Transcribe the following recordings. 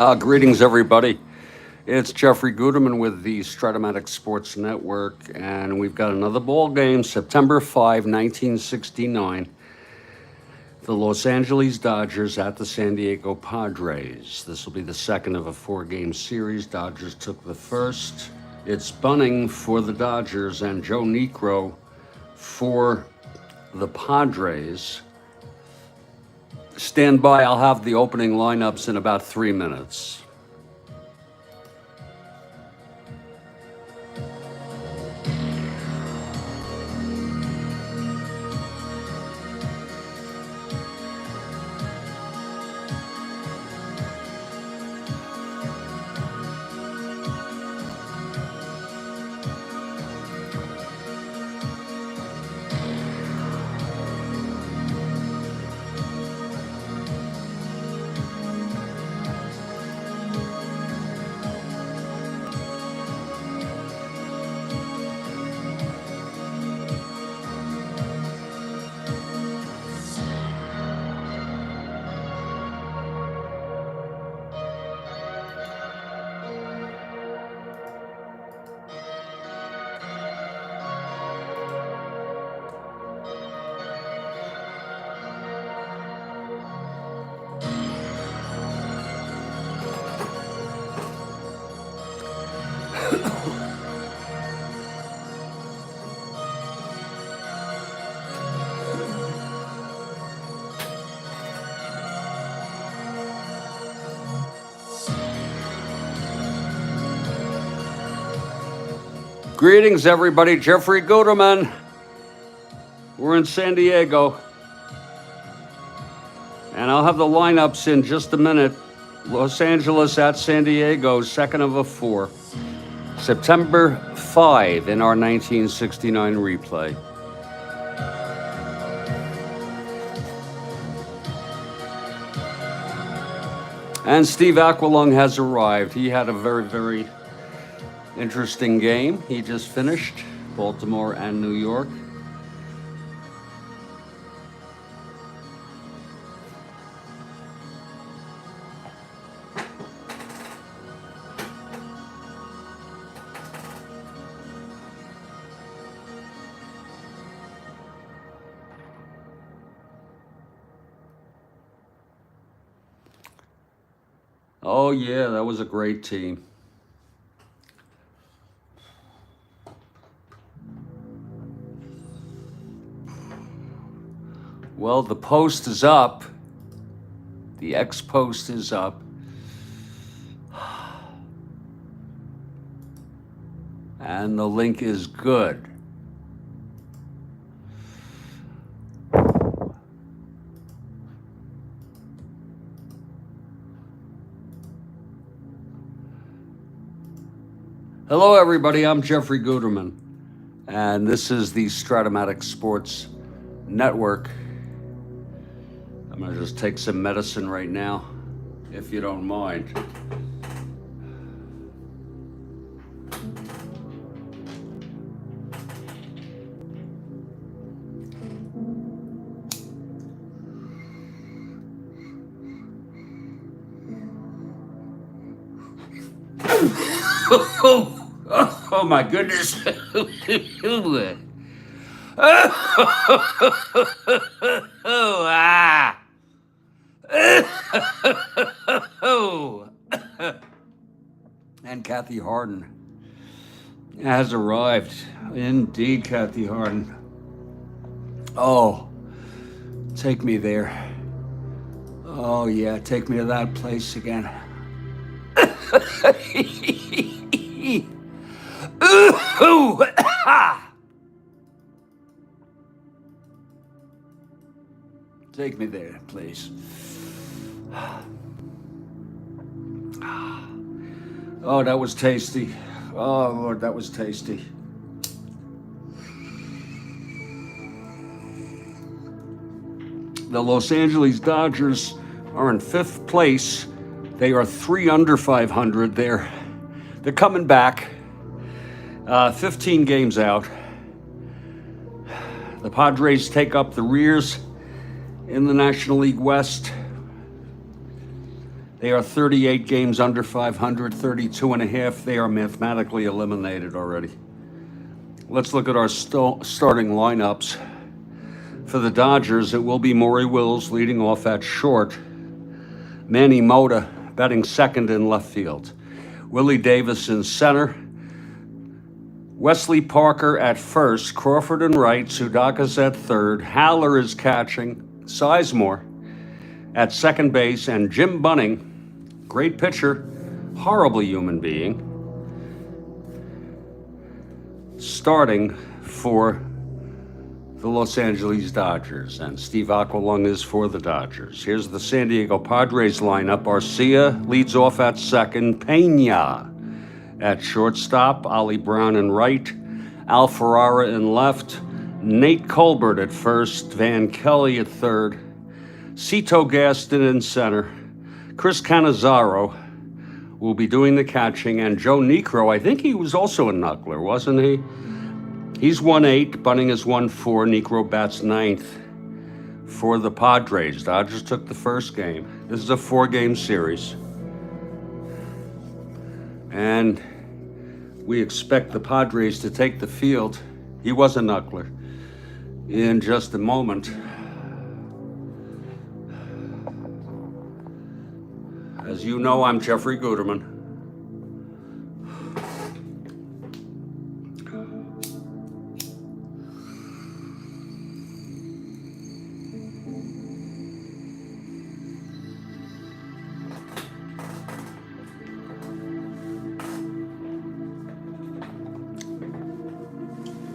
Greetings, everybody. It's Jeffrey Guterman with the Strat-O-Matic Sports Network, and we've got another ball game, September 5, 1969. The Los Angeles Dodgers at the San Diego Padres. This will be the second of a four-game series. Dodgers took the first. It's Bunning for the Dodgers and Joe Niekro for the Padres. Stand by, I'll have the opening lineups in about 3 minutes. Greetings, everybody. Jeffrey Guterman. We're in San Diego. And I'll have the lineups in just a minute. Los Angeles at San Diego, second of a four. September 5 in our 1969 replay. And Steve Aquilung has arrived. He had a very interesting game. He just finished Baltimore and New York. Oh yeah, that was a great team. Well, the post is up. The X post is up. And the link is good. Hello, everybody. I'm Jeffrey Guterman, and this is the Strat-O-Matic Sports Network. I'm going to just take some medicine right now, if you don't mind. Oh my goodness. And Kathy Harden has arrived. Indeed, Kathy Harden. Oh, take me there. Oh yeah, take me to that place again. Take me there, please. Oh, that was tasty. Oh, Lord, that was tasty. The Los Angeles Dodgers are in fifth place. They are 3 under 500. They're coming back. 15 games out. The Padres take up the rears in the National League West. They are 38 games under 500, 32 and a half. They are mathematically eliminated already. Let's look at our starting lineups. For the Dodgers, it will be Maury Wills leading off at short. Manny Mota batting second in left field. Willie Davis in center. Wesley Parker at first. Crawford in right. Sudaka's at third. Haller is catching. Sizemore at second base. And Jim Bunning, great pitcher, horribly human being, starting for the Los Angeles Dodgers. And Steve Aqualung is for the Dodgers. Here's the San Diego Padres lineup. Arcia leads off at second. Pena at shortstop. Ollie Brown in right. Al Ferrara in left. Nate Colbert at first. Van Kelly at third. Cito Gaston in center. Chris Cannizzaro will be doing the catching. And Joe Niekro, I think he was also a knuckler, wasn't he? He's 1-8, Bunning is 1-4, Niekro bats ninth for the Padres. Dodgers took the first game. This is a 4-game series. And we expect the Padres to take the field. He was a knuckler. In just a moment. As you know, I'm Jeffrey Guterman.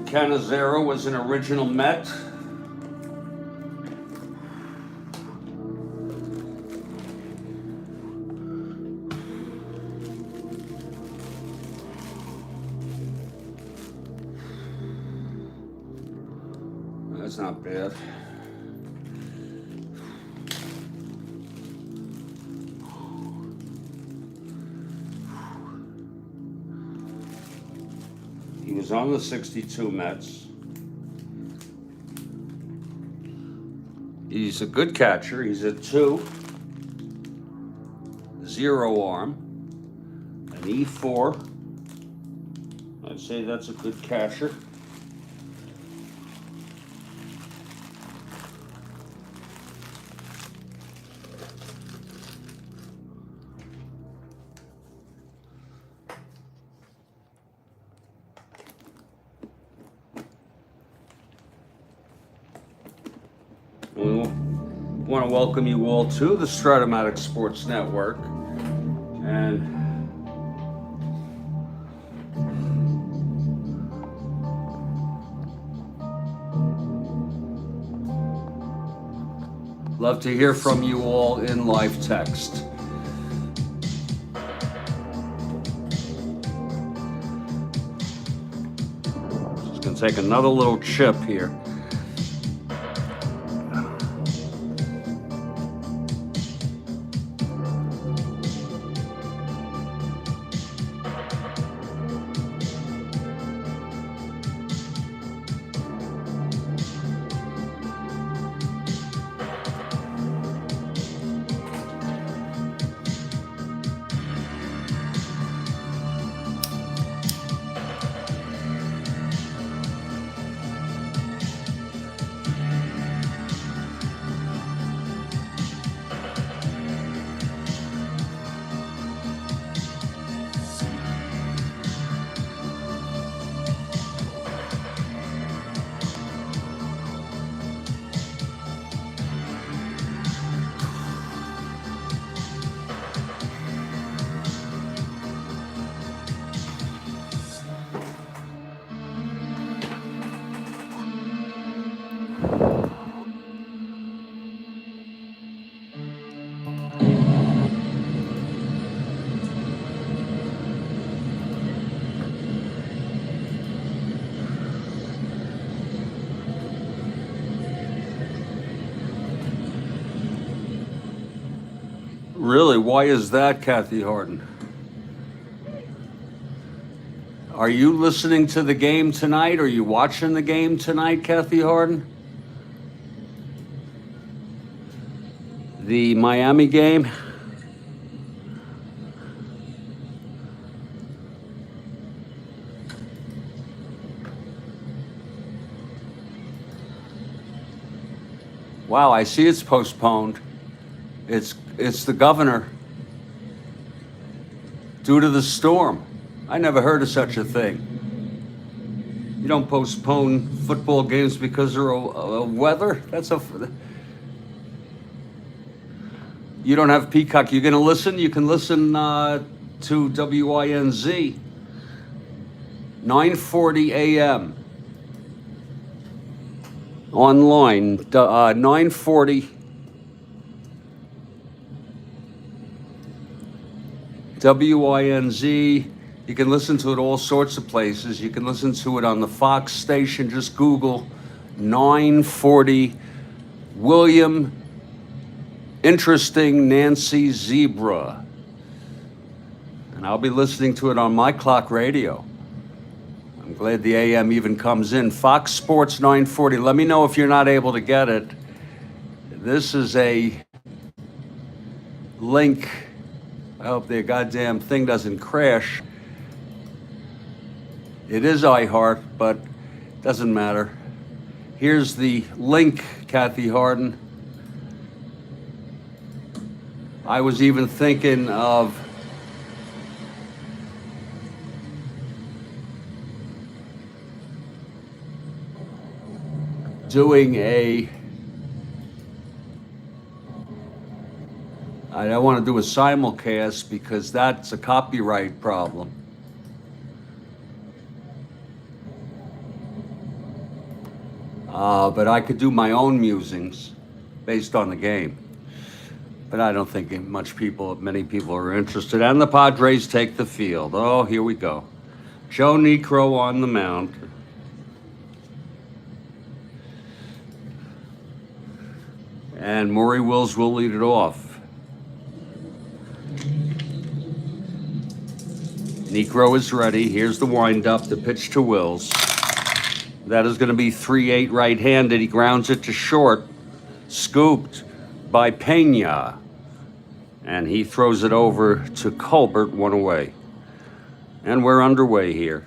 Cannizzaro was an original Met. That's not bad. He was on the 62 Mets. He's a good catcher. He's a 2. 0 arm. An E4. I'd say that's a good catcher. We want to welcome you all to the Strat-O-Matic Sports Network. And love to hear from you all in live text. Just going to take another little chip here. Really? Why is that, Kathy Harden? Are you listening to the game tonight? Are you watching the game tonight, Kathy Harden? The Miami game? Wow, I see it's postponed. It's the governor due to the storm. I never heard of such a thing. You don't postpone football games because of weather. You don't have Peacock. You're gonna listen. You can listen to WINZ 9:40 a.m. online. 9:40 WINZ. You can listen to it all sorts of places. You can listen to it on the Fox station. Just Google 9:40 William Interesting Nancy Zebra. And I'll be listening to it on my clock radio. I'm glad the AM even comes in. Fox Sports 940. Let me know if you're not able to get it. This is a link. I hope their goddamn thing doesn't crash. It is iHeart, but it doesn't matter. Here's the link, Kathy Harden. I was even thinking of doing I don't want to do a simulcast because that's a copyright problem. But I could do my own musings based on the game. But I don't think many people are interested. And the Padres take the field. Oh, here we go. Joe Niekro on the mound. And Maury Wills will lead it off. Niekro is ready. Here's the windup, the pitch to Wills. That is going to be 3-8 right-handed. He grounds it to short. Scooped by Pena. And he throws it over to Colbert, one away. And we're underway here.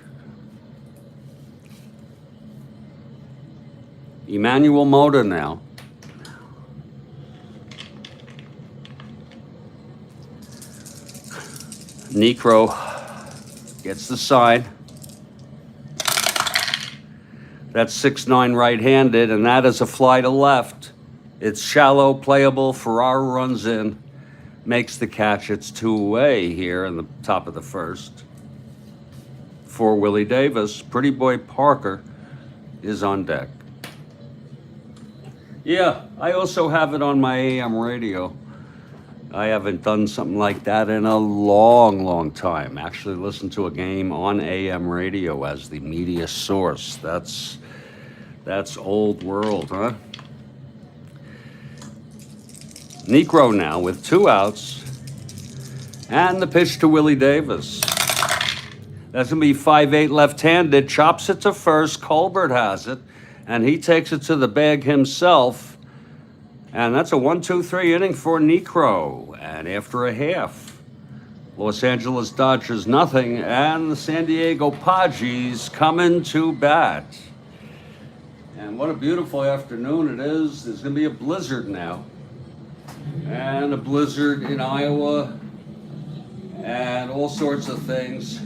Emmanuel Mota now. Niekro gets the side. That's 6-9 right-handed, and that is a fly to left. It's shallow, playable. Ferrara runs in, makes the catch. It's 2 away here in the top of the first. For Willie Davis, Pretty Boy Parker is on deck. Yeah, I also have it on my AM radio. I haven't done something like that in a long, long time. Actually listened to a game on AM radio as the media source. That's old world, huh? Niekro now with 2 outs. And the pitch to Willie Davis. That's going to be 5-8 left-handed. Chops it to first. Colbert has it. And he takes it to the bag himself. And that's a 1-2-3 inning for Niekro. And after a half, Los Angeles Dodgers nothing, and the San Diego Padres coming to bat. And what a beautiful afternoon it is. There's going to be a blizzard now. And a blizzard in Iowa. And all sorts of things.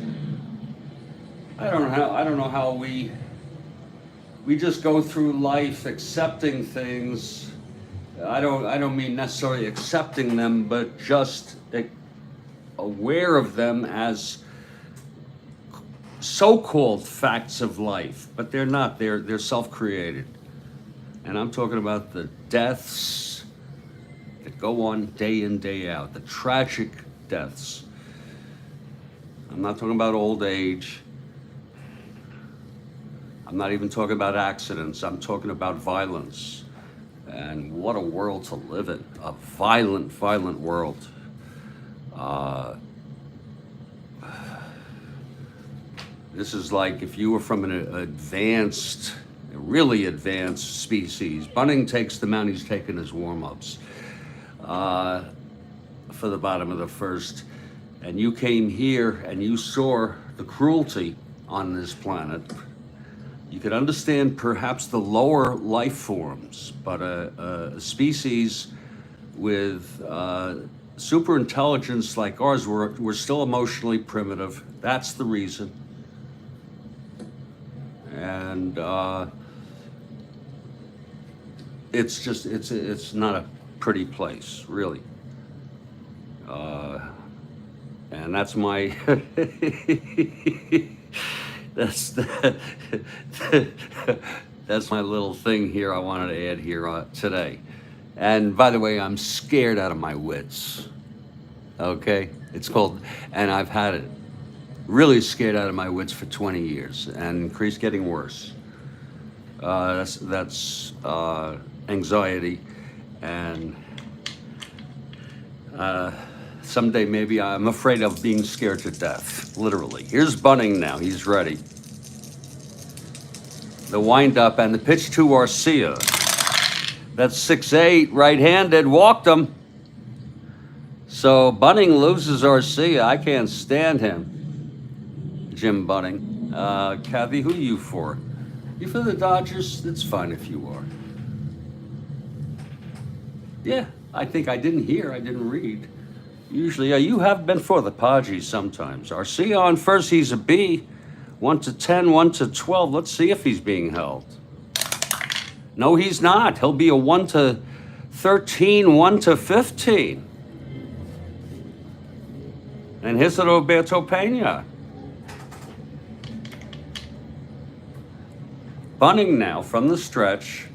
I don't know how we just go through life accepting things. I don't mean necessarily accepting them, but just aware of them as so-called facts of life, but they're not. They're self-created. And I'm talking about the deaths that go on day in, day out, the tragic deaths. I'm not talking about old age. I'm not even talking about accidents. I'm talking about violence. And what a world to live in. A violent, violent world. This is like if you were from an advanced, really advanced species. Bunning takes the mound, he's taking his warm-ups for the bottom of the first. And you came here and you saw the cruelty on this planet. You could understand perhaps the lower life forms, but a species with super intelligence like ours, we're still emotionally primitive. That's the reason. And it's just, it's not a pretty place, really. And that's my, that's the, that's my little thing here I wanted to add here today. And by the way, I'm scared out of my wits. Okay? It's called, and I've had it really scared out of my wits for 20 years and increased getting worse. That's anxiety, and someday maybe I'm afraid of being scared to death, literally. Here's Bunning now, he's ready. The windup and the pitch to Arcia. That's 6-8, right-handed, walked him. So Bunning loses Arcia. I can't stand him, Jim Bunning. Kathy, who are you for? You for the Dodgers? It's fine if you are. Yeah, I think I didn't hear, I didn't read. Usually, you have been for the Padres sometimes. Arcia on first, he's a B. 1 to 10, 1 to 12. Let's see if he's being held. No, he's not. He'll be a 1 to 13, 1 to 15. And here's Roberto Pena. Bunning now from the stretch.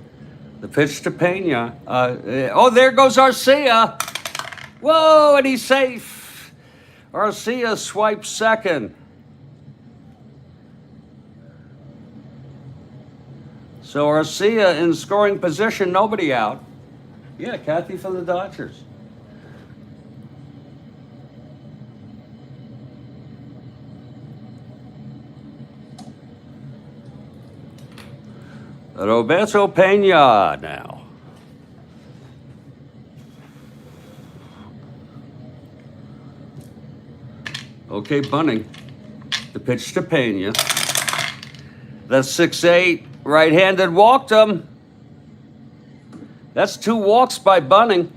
The pitch to Pena. Oh, there goes Arcia. Whoa, and he's safe. Arcia swipes second. So Arcia in scoring position, nobody out. Yeah, Kathy for the Dodgers. Roberto Pena now. Okay, Bunning. The pitch to Pena. That's 6-8. Right-handed, walked him. That's 2 walks by Bunning.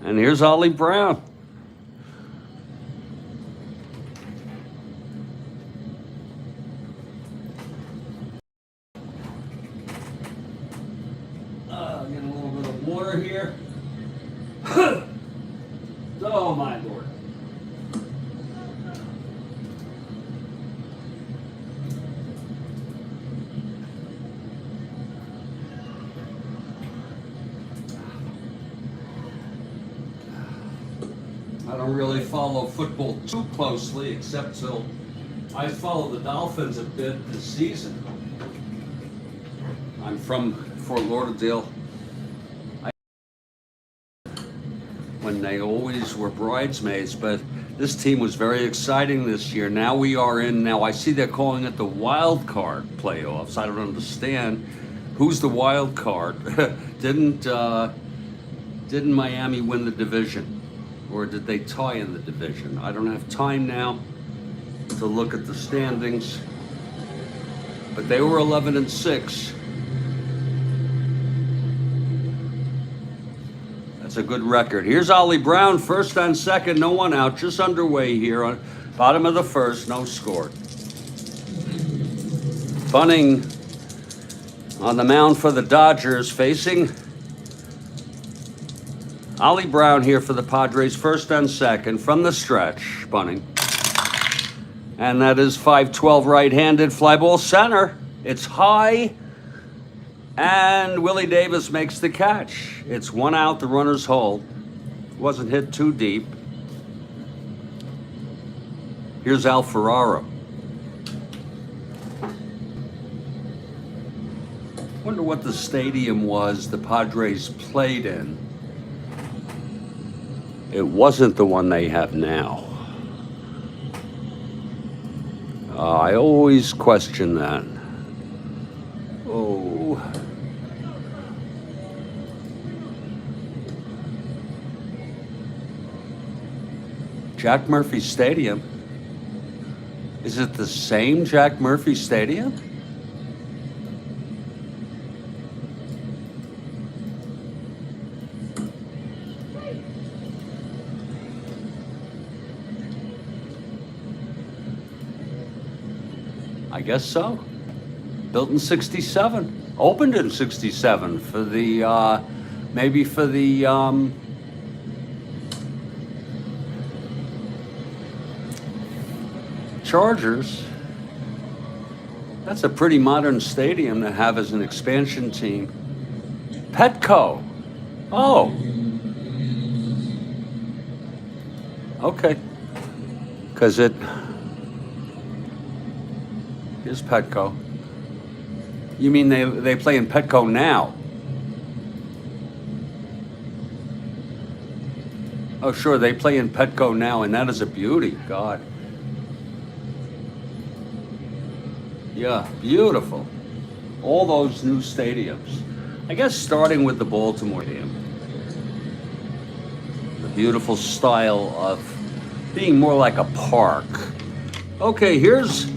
And here's Ollie Brown. Get a little bit of water here. Oh, my Lord. I don't really follow football too closely, except till I follow the Dolphins a bit this season. I'm from Fort Lauderdale. When they always were bridesmaids, but this team was very exciting this year. Now we are in, now I see they're calling it the wild card playoffs. I don't understand. Who's the wild card? Didn't Miami win the division? Or did they tie in the division? I don't have time now to look at the standings, but they were 11-6. That's a good record. Here's Ollie Brown, first and second, no one out, just underway here on bottom of the first, no score. Bunning on the mound for the Dodgers, facing Ollie Brown here for the Padres, first and second from the stretch, Bunning. And that is 5-12 right-handed, fly ball center. It's high, and Willie Davis makes the catch. It's 1 out, the runner's hold. Wasn't hit too deep. Here's Al Ferraro. Wonder what the stadium was the Padres played in. It wasn't the one they have now. I always question that. Oh. Jack Murphy Stadium. Is it the same Jack Murphy Stadium? I guess so. Built in 67. Opened in 67 for the, maybe for the, Chargers. That's a pretty modern stadium to have as an expansion team. Petco. Oh. Okay. Because it is Petco. You mean they play in Petco now? Oh, sure, they play in Petco now, and that is a beauty. God. Yeah, beautiful. All those new stadiums. I guess starting with the Baltimore Stadium. The beautiful style of being more like a park. Okay, here's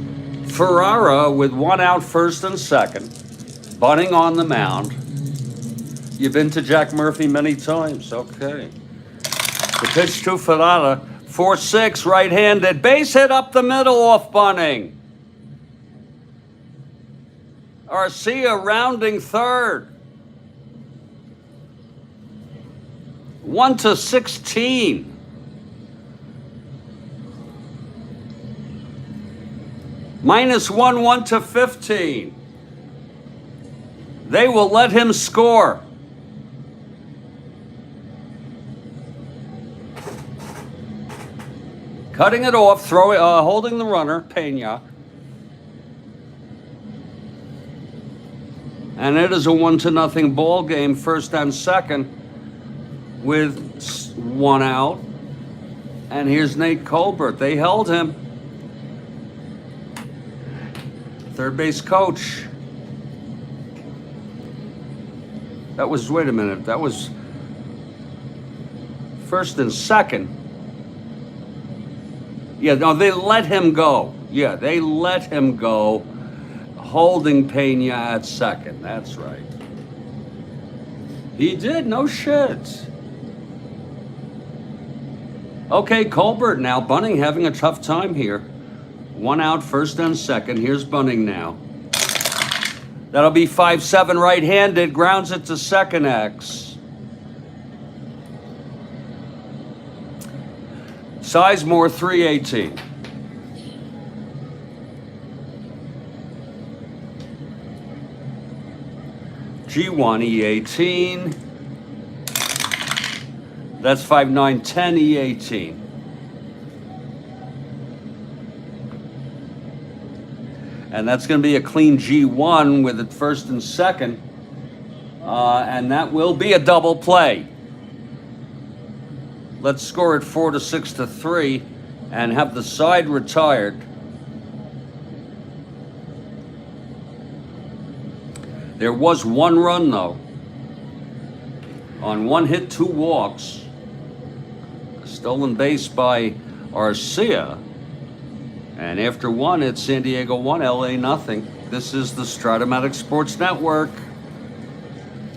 Ferrara with one out, first and second. Bunting on the mound. You've been to Jack Murphy many times. Okay. The pitch to Ferrara. 4-6, right-handed. Base hit up the middle off Bunting. Arcia rounding third. 1-16. -1, 1-15. They will let him score. Cutting it off, holding the runner, Pena. And it is a 1-0 ball game, first and second, with one out. And here's Nate Colbert. They held him. Third base coach. That was, wait a minute, that was first and second. Yeah, no, they let him go. Yeah, they let him go. Holding Pena at second. That's right. He did, no shit. Okay, Colbert now. Bunting having a tough time here. One out, first and second. Here's Bunting now. That'll be 5-7 right-handed. Grounds it to second X. Sizemore 318. G1 E18. That's 5-9-10 E18. And that's going to be a clean G1 with it first and second. And that will be a double play. Let's score it 4-6-3 and have the side retired. There was one run, though. On one hit, 2 walks. A stolen base by Arcia. And after one, it's San Diego 1, LA nothing. This is the Strat-O-Matic Sports Network.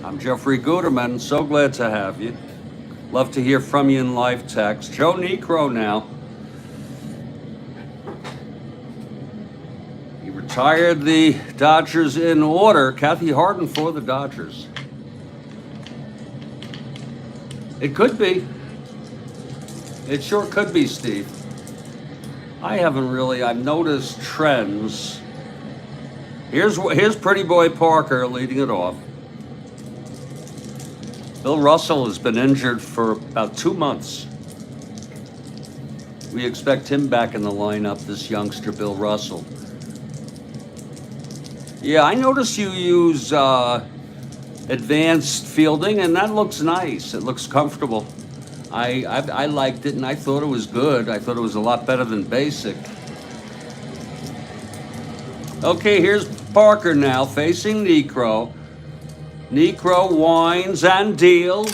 I'm Jeffrey Guterman. So glad to have you. Love to hear from you in live text. Joe Niekro now. He retired the Dodgers in order. Kathy Harden for the Dodgers. It could be. It sure could be, Steve. I've noticed trends. Here's Pretty Boy Parker leading it off. Bill Russell has been injured for about 2 months. We expect him back in the lineup, this youngster, Bill Russell. Yeah, I notice you use advanced fielding, and that looks nice. It looks comfortable. I liked it, and I thought it was good. I thought it was a lot better than basic. Okay, here's Parker now facing Niekro. Niekro winds and deals.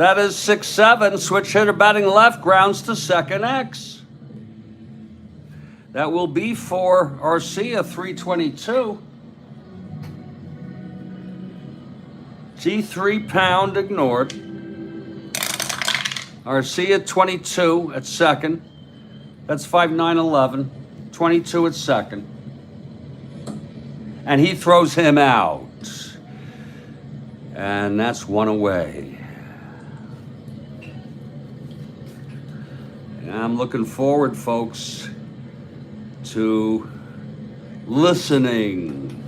That is 6-7. Switch hitter batting left, grounds to second X. That will be for Arcia, 322. G3 pound ignored. Arcia 22 at second. That's 5-9-11. 22 at second. And he throws him out. And that's one away. And I'm looking forward, folks, to listening.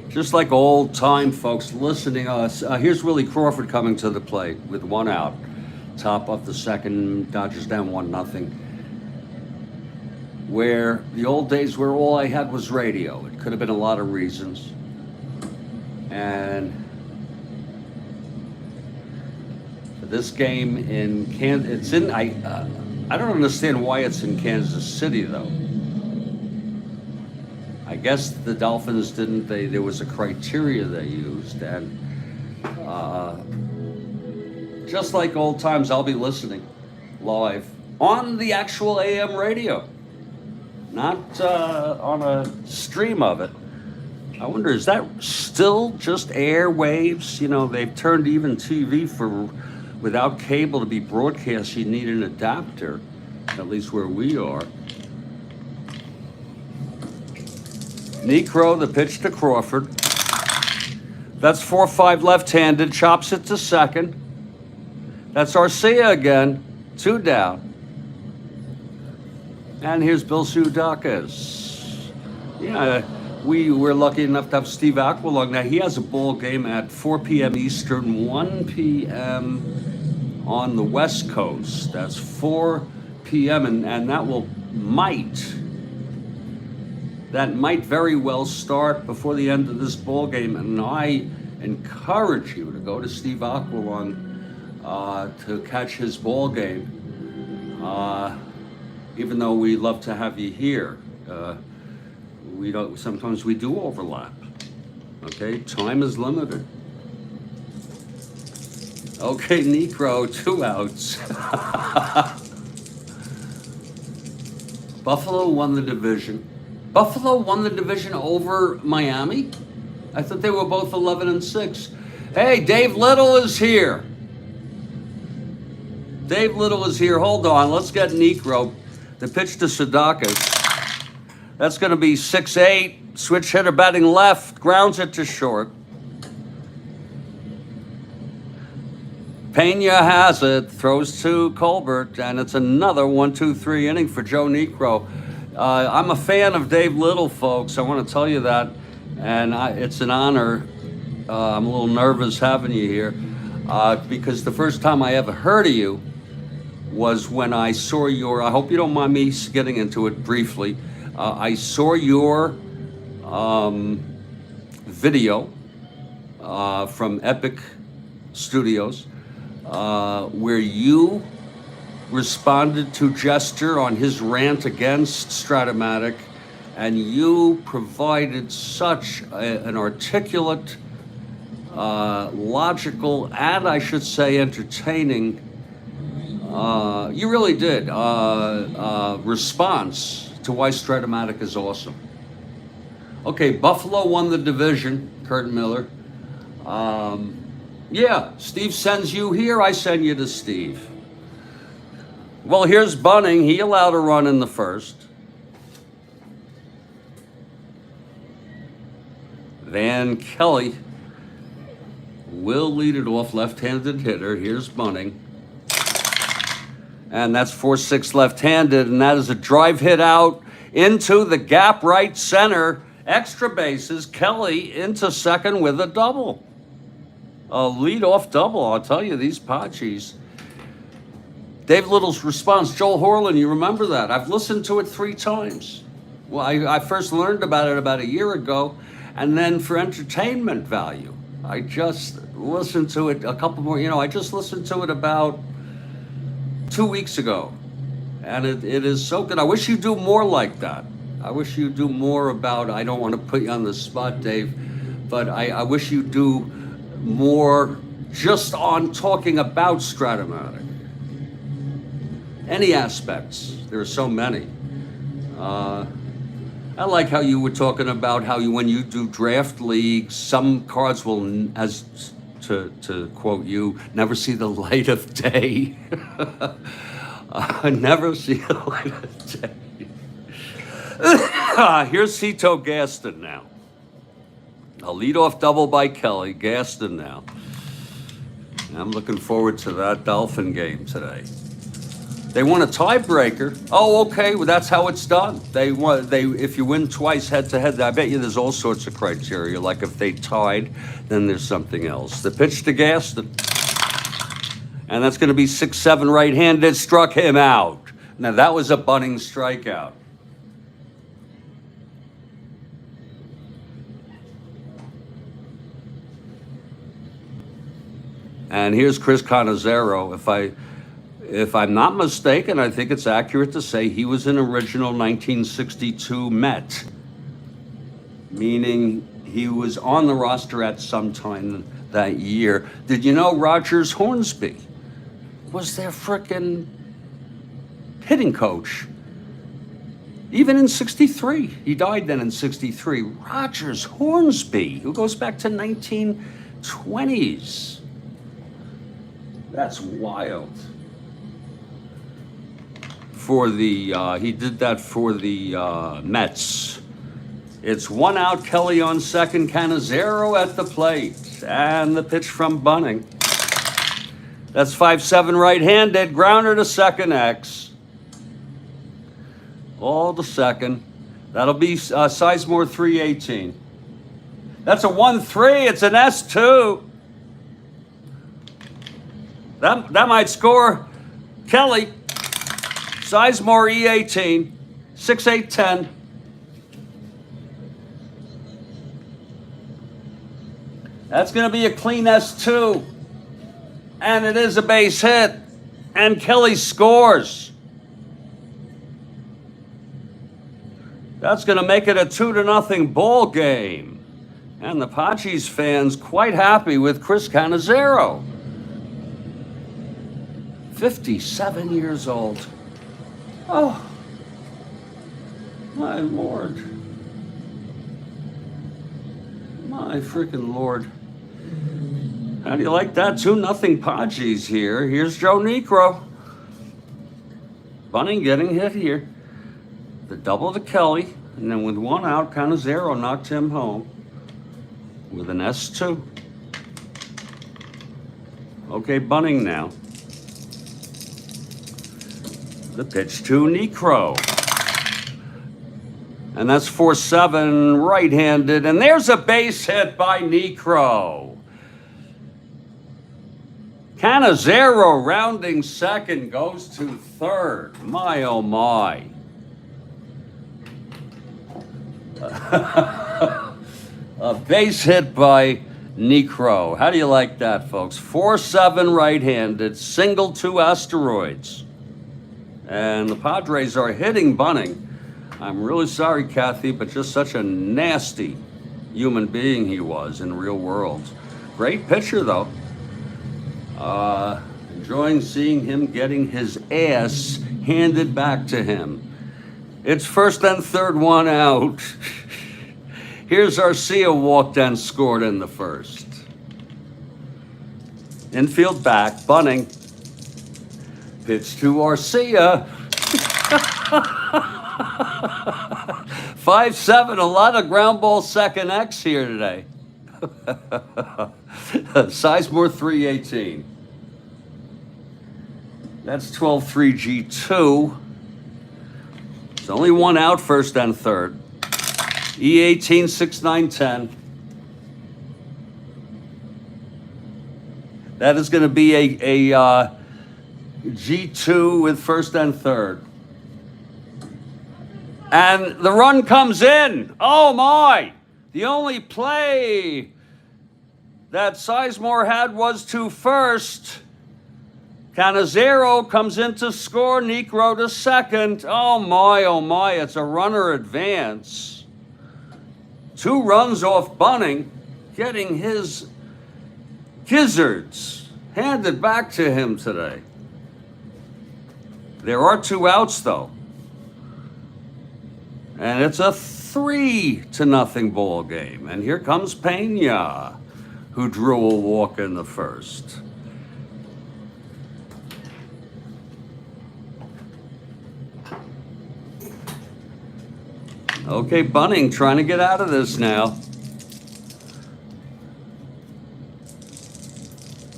Just like old time, folks, listening. Here's Willie Crawford coming to the plate with one out. Top of the second, Dodgers down 1-0. Where the old days where all I had was radio. It could have been a lot of reasons. And for this game in Kansas, I don't understand why it's in Kansas City though. I guess the Dolphins didn't. There was a criteria they used, and just like old times, I'll be listening live on the actual AM radio, not on a stream of it. I wonder, is that still just airwaves? You know, they've turned even TV without cable to be broadcast. You need an adapter, at least where we are. Necro, the pitch to Crawford. That's 4-5 left-handed, chops it to second. That's Arcia again, 2 down. And here's Bill Sudakis. Yeah, we were lucky enough to have Steve Aquilong. Now, he has a ball game at 4 p.m. Eastern, 1 p.m. on the West Coast. That's 4 p.m. and that might very well start before the end of this ball game. And I encourage you to go to Steve Aquilong to catch his ball game. Even though we love to have you here, sometimes we do overlap. Okay, time is limited. Okay, Necro, 2 outs. Buffalo won the division. Buffalo won the division over Miami? I thought they were both 11-6. Hey, Dave Little is here. Dave Little is here. Hold on. Let's get Necro. The pitch to Sudakis. That's going to be 6-8. Switch hitter batting left. Grounds it to short. Pena has it. Throws to Colbert. And it's another 1-2-3 inning for Joe Necro. I'm a fan of Dave Little, folks. I want to tell you that. And it's an honor. I'm a little nervous having you here. Because the first time I ever heard of you was when I saw I hope you don't mind me getting into it briefly. I saw your video from Epic Studios where you responded to Jester on his rant against Strat-O-Matic, and you provided such an articulate, logical, and I should say entertaining, you really did, response to why Strat-O-Matic is awesome. Okay, Buffalo won the division, Kurt Miller. Yeah, Steve sends you here, I send you to Steve. Well, here's Bunning. He allowed a run in the first. Van Kelly will lead it off, left-handed hitter. Here's Bunning. And that's 4-6 left-handed, and that is a drive hit out into the gap right center. Extra bases. Kelly into second with a double. A lead-off double. I'll tell you, these Padres. Dave Little's response, Joel Horland, you remember that? I've listened to it 3 times. Well, I first learned about it about a year ago, and then for entertainment value, I just listened to it a couple more, I just listened to it about 2 weeks ago, and it is so good. I wish you'd do more like that. I wish you'd do more about, I don't want to put you on the spot, Dave, but I wish you'd do more just on talking about Strat-O-Matic. Any aspects. There are so many. I like how you were talking about how when you do draft leagues, some cards will, as to quote you, never see the light of day. Never see the light of day. Here's Cito Gaston now. A leadoff double by Kelly. Gaston now. I'm looking forward to that Dolphin game today. They want a tiebreaker. Oh, okay. Well, that's how it's done. If you win twice head to head, I bet you there's all sorts of criteria. Like if they tied, then there's something else. The pitch to Gaston, and that's going to be 6-7 right-handed. Struck him out. Now that was a bunning strikeout. And here's Chris Cannizzaro. If I'm not mistaken, I think it's accurate to say he was an original 1962 Met, meaning he was on the roster at some time that year. Did you know Rogers Hornsby was their frickin' hitting coach? Even in 63. He died then in 63. Rogers Hornsby, who goes back to 1920s. That's wild. He did that for the Mets. It's 1 out, Kelly on second, Cannizzaro at the plate. And the pitch from Bunning. That's 5-7 right-handed, grounder to second X. All to second. That'll be Sizemore 318. That's a 1-3, it's an S2. That might score Kelly. Sizemore E18, 6-8-10. That's going to be a clean S2. And it is a base hit. And Kelly scores. That's going to make it a 2-0 ball game. And the Padres fans quite happy with Chris Cannizzaro. 57 years old. Oh, my Lord. My freaking Lord. How do you like that? 2-0 Padres here. Here's Joe Niekro. Bunning getting hit here. The double to Kelly. And then with 1 out, Cannizzaro knocked him home with an S2. Okay, Bunning now. The pitch to Niekro. And that's 4-7 right-handed. And there's a base hit by Niekro. Cannizzaro rounding second goes to third. My, oh my. A base hit by Niekro. How do you like that, folks? 4-7 right-handed, single 2 asteroids. And the Padres are hitting Bunning. I'm really sorry, Kathy, but just such a nasty human being he was in real world. Great pitcher, though. Enjoying seeing him getting his ass handed back to him. It's first and third, 1 out. Here's Arcia walked and scored in the first. Infield back, Bunning. Pitch to Arcia. 5-7, a lot of ground ball second X here today. Sizemore 318. That's 12-3 G2. It's only 1 out, first and third. E18, 6-9-10. That is going to be a G2 with first and third. And the run comes in. Oh, my. The only play that Sizemore had was to first. Cannizzaro comes in to score. Niekro to second. Oh, my. It's a runner advance. 2 runs off Bunning, getting his Gizzards handed back to him today. There are 2 outs, though. And it's a 3-0 ball game. And here comes Pena, who drew a walk in the first. Okay, Bunning trying to get out of this now.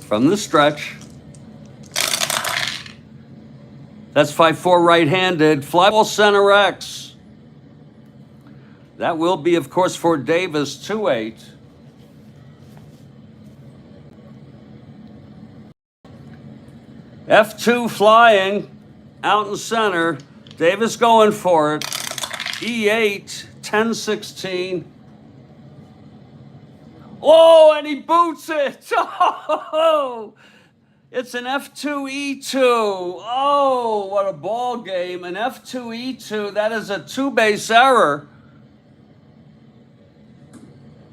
From the stretch. That's 5-4 right-handed. Fly ball center X. That will be, of course, for Davis, 2-8. F2 flying out in center. Davis going for it. E8, 10-16. Oh, and he boots it. Oh, it's an F2 E2. Oh, what a ball game. An F2 E2. That is a 2-base error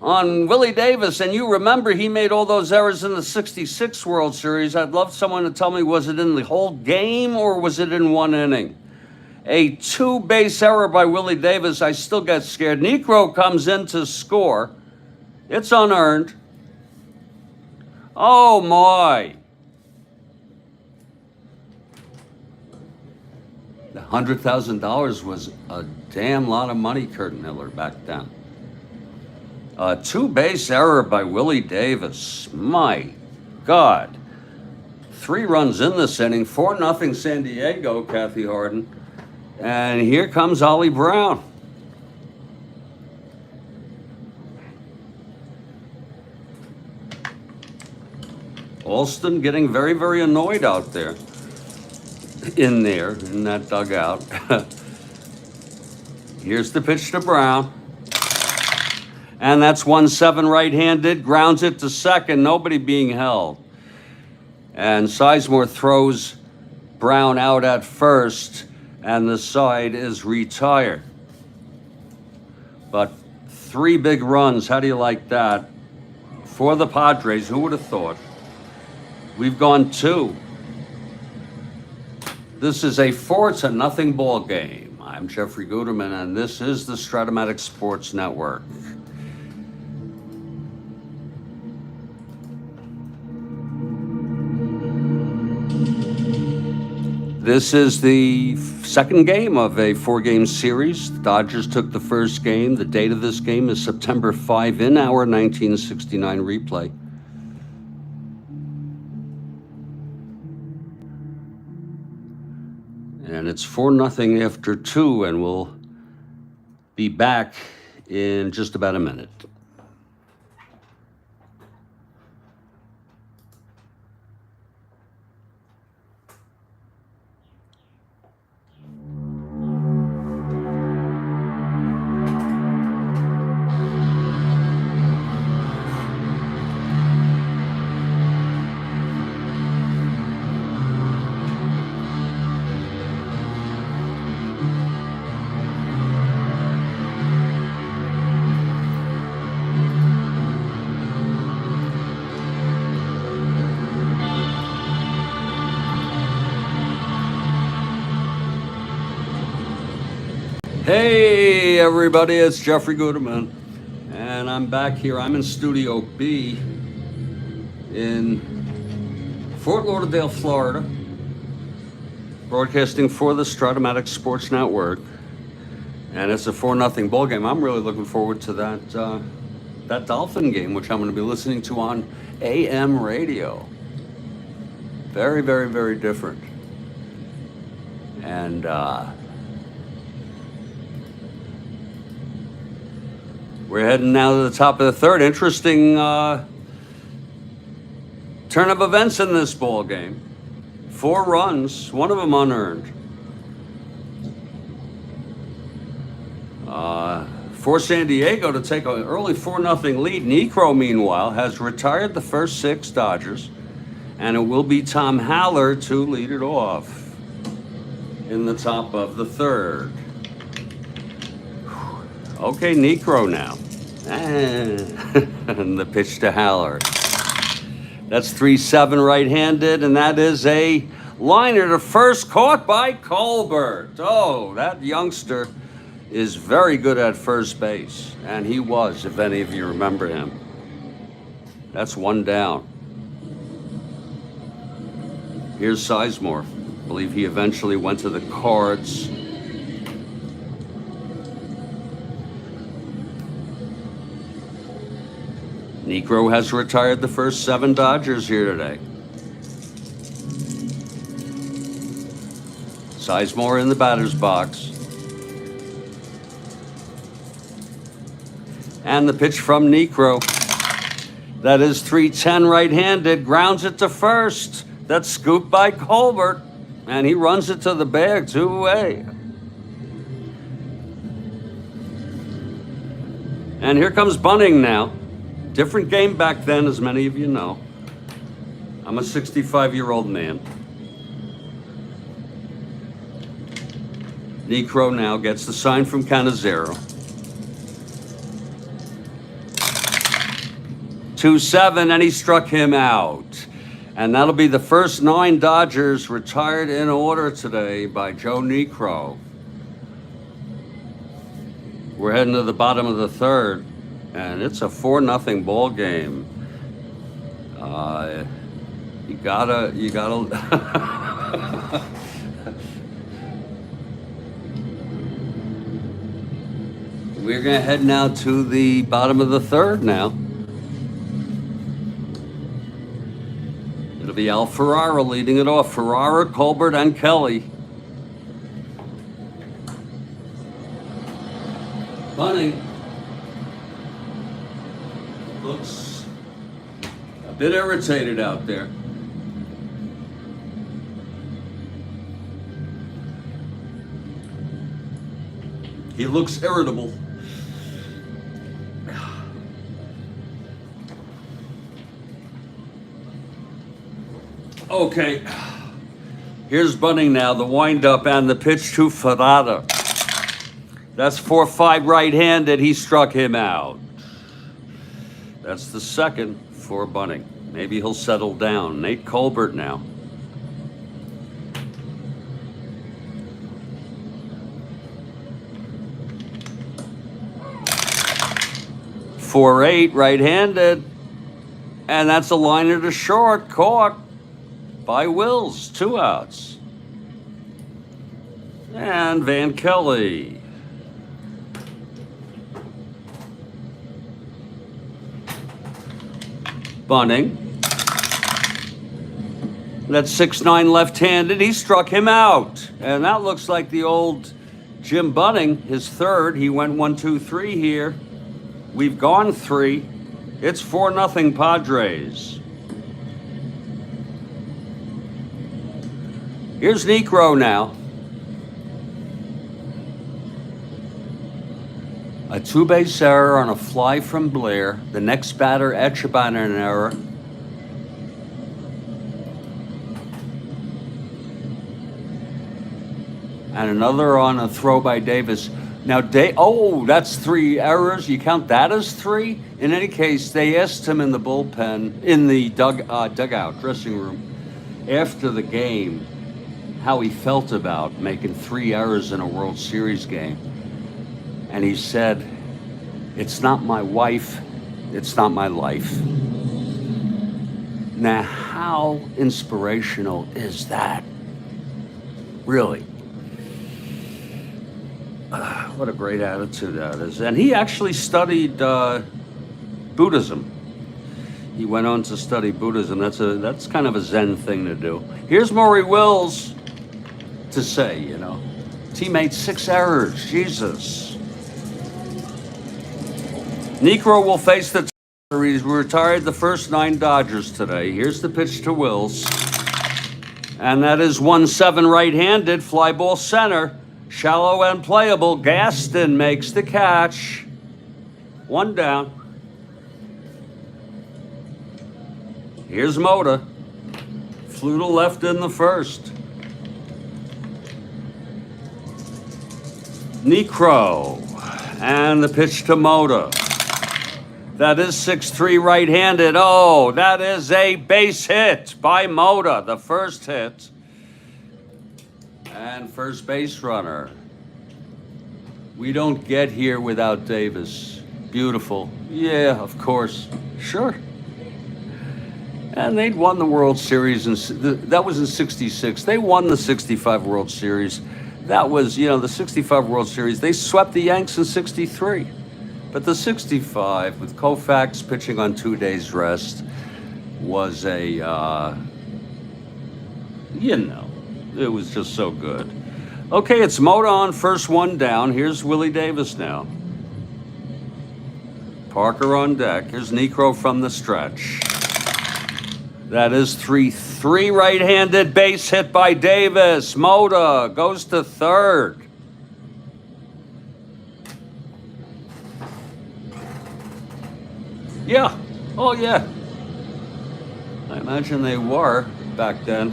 on Willie Davis. And you remember he made all those errors in the 66 World Series. I'd love someone to tell me, was it in the whole game or was it in 1 inning? A 2-base error by Willie Davis. I still get scared. Niekro comes in to score. It's unearned. Oh, my. The $100,000 was a damn lot of money, Kurt Miller, back then. A 2-base error by Willie Davis. My God. 3 runs in this inning. 4-0 San Diego, Kathy Harden. And here comes Ollie Brown. Alston getting very, very annoyed out there. In that dugout. Here's the pitch to Brown. And that's 1-7 right-handed. Grounds it to second. Nobody being held. And Sizemore throws Brown out at first. And the side is retired. But 3 big runs. How do you like that? For the Padres. Who would have thought? We've gone 2. This is a 4-0 ball game. I'm Jeffrey Guterman, and this is the Strat-O-Matic Sports Network. This is the second game of a 4-game series. The Dodgers took the first game. The date of this game is September 5 in our 1969 replay. And it's 4-0 after 2, and we'll be back in just about a minute. Hey everybody, it's Jeffrey Guterman, and I'm back here. I'm in Studio B in Fort Lauderdale, Florida, broadcasting for the Strat-O-Matic Sports Network, and it's a 4-0 ball game. I'm really looking forward to that Dolphin game, which I'm going to be listening to on AM radio. Very, very, very different. And we're heading now to the top of the third. Interesting turn of events in this ball game. 4 runs, one of them unearned. For San Diego to take an early 4-0 lead. Niekro, meanwhile, has retired the first 6 Dodgers, and it will be Tom Haller to lead it off in the top of the third. Okay, Niekro now. And the pitch to Haller. That's 3-7 right-handed, and that is a liner to first, caught by Colbert. Oh, that youngster is very good at first base, and he was, if any of you remember him. That's one down. Here's Sizemore. I believe he eventually went to the Cards. Necro has retired the first 7 Dodgers here today. Sizemore in the batter's box. And the pitch from Necro. That is 3-10 right-handed, grounds it to first. That's scooped by Colbert, and he runs it to the bag, 2-away. And here comes bunting now. Different game back then, as many of you know. I'm a 65-year-old man. Necro now gets the sign from Cannizzaro. 2-7, and he struck him out. And that'll be the first 9 Dodgers retired in order today by Joe Necro. We're heading to the bottom of the third, and it's a 4-0 ball game. You gotta. We're gonna head now to the bottom of the third now. It'll be Al Ferrara leading it off. Ferrara, Colbert, and Kelly. Bunting looks a bit irritated out there. He looks irritable. Okay, here's Bunting now, the windup and the pitch to Ferrara. That's 4-5 right-handed. He struck him out. That's the second for Bunting. Maybe he'll settle down. Nate Colbert now. .48 right-handed, and that's a liner to short, caught by Wills, 2 outs. And Van Kelly. Bunting. That's 6-9 left-handed. He struck him out. And that looks like the old Jim Bunting, his third. He went 1-2-3 here. We've gone 3. It's 4-0 Padres. Here's Necro now. A 2-base error on a fly from Blair. The next batter, Etcheban, an error. And another on a throw by Davis. Now, that's 3 errors. You count that as 3? In any case, they asked him in the bullpen, in the dugout, dressing room, after the game, how he felt about making 3 errors in a World Series game. And he said, "It's not my wife, it's not my life." Now, how inspirational is that? Really? What a great attitude that is. And he actually studied Buddhism. He went on to study Buddhism. That's kind of a Zen thing to do. Here's Maury Wills to say, teammate, 6 errors, Jesus. Necro will face the He's retired the first 9 Dodgers today. Here's the pitch to Wills. And that is 1-7 right-handed, fly ball center. Shallow and playable. Gaston makes the catch. 1 down. Here's Mota. Flew to left in the first. Necro. And the pitch to Mota. That is 6-3 right-handed. Oh, that is a base hit by Mota, the first hit. And first base runner. We don't get here without Davis. Beautiful. Yeah, of course. Sure. And they'd won the World Series, and that was in '66. They won the '65 World Series. That was, the '65 World Series. They swept the Yanks in '63. But the '65, with Koufax pitching on 2 days rest, was it was just so good. Okay, it's Mota on, first one down. Here's Willie Davis now. Parker on deck. Here's Niekro from the stretch. That is 3-3 right-handed, base hit by Davis. Mota goes to third. Yeah. Oh, yeah. I imagine they were back then.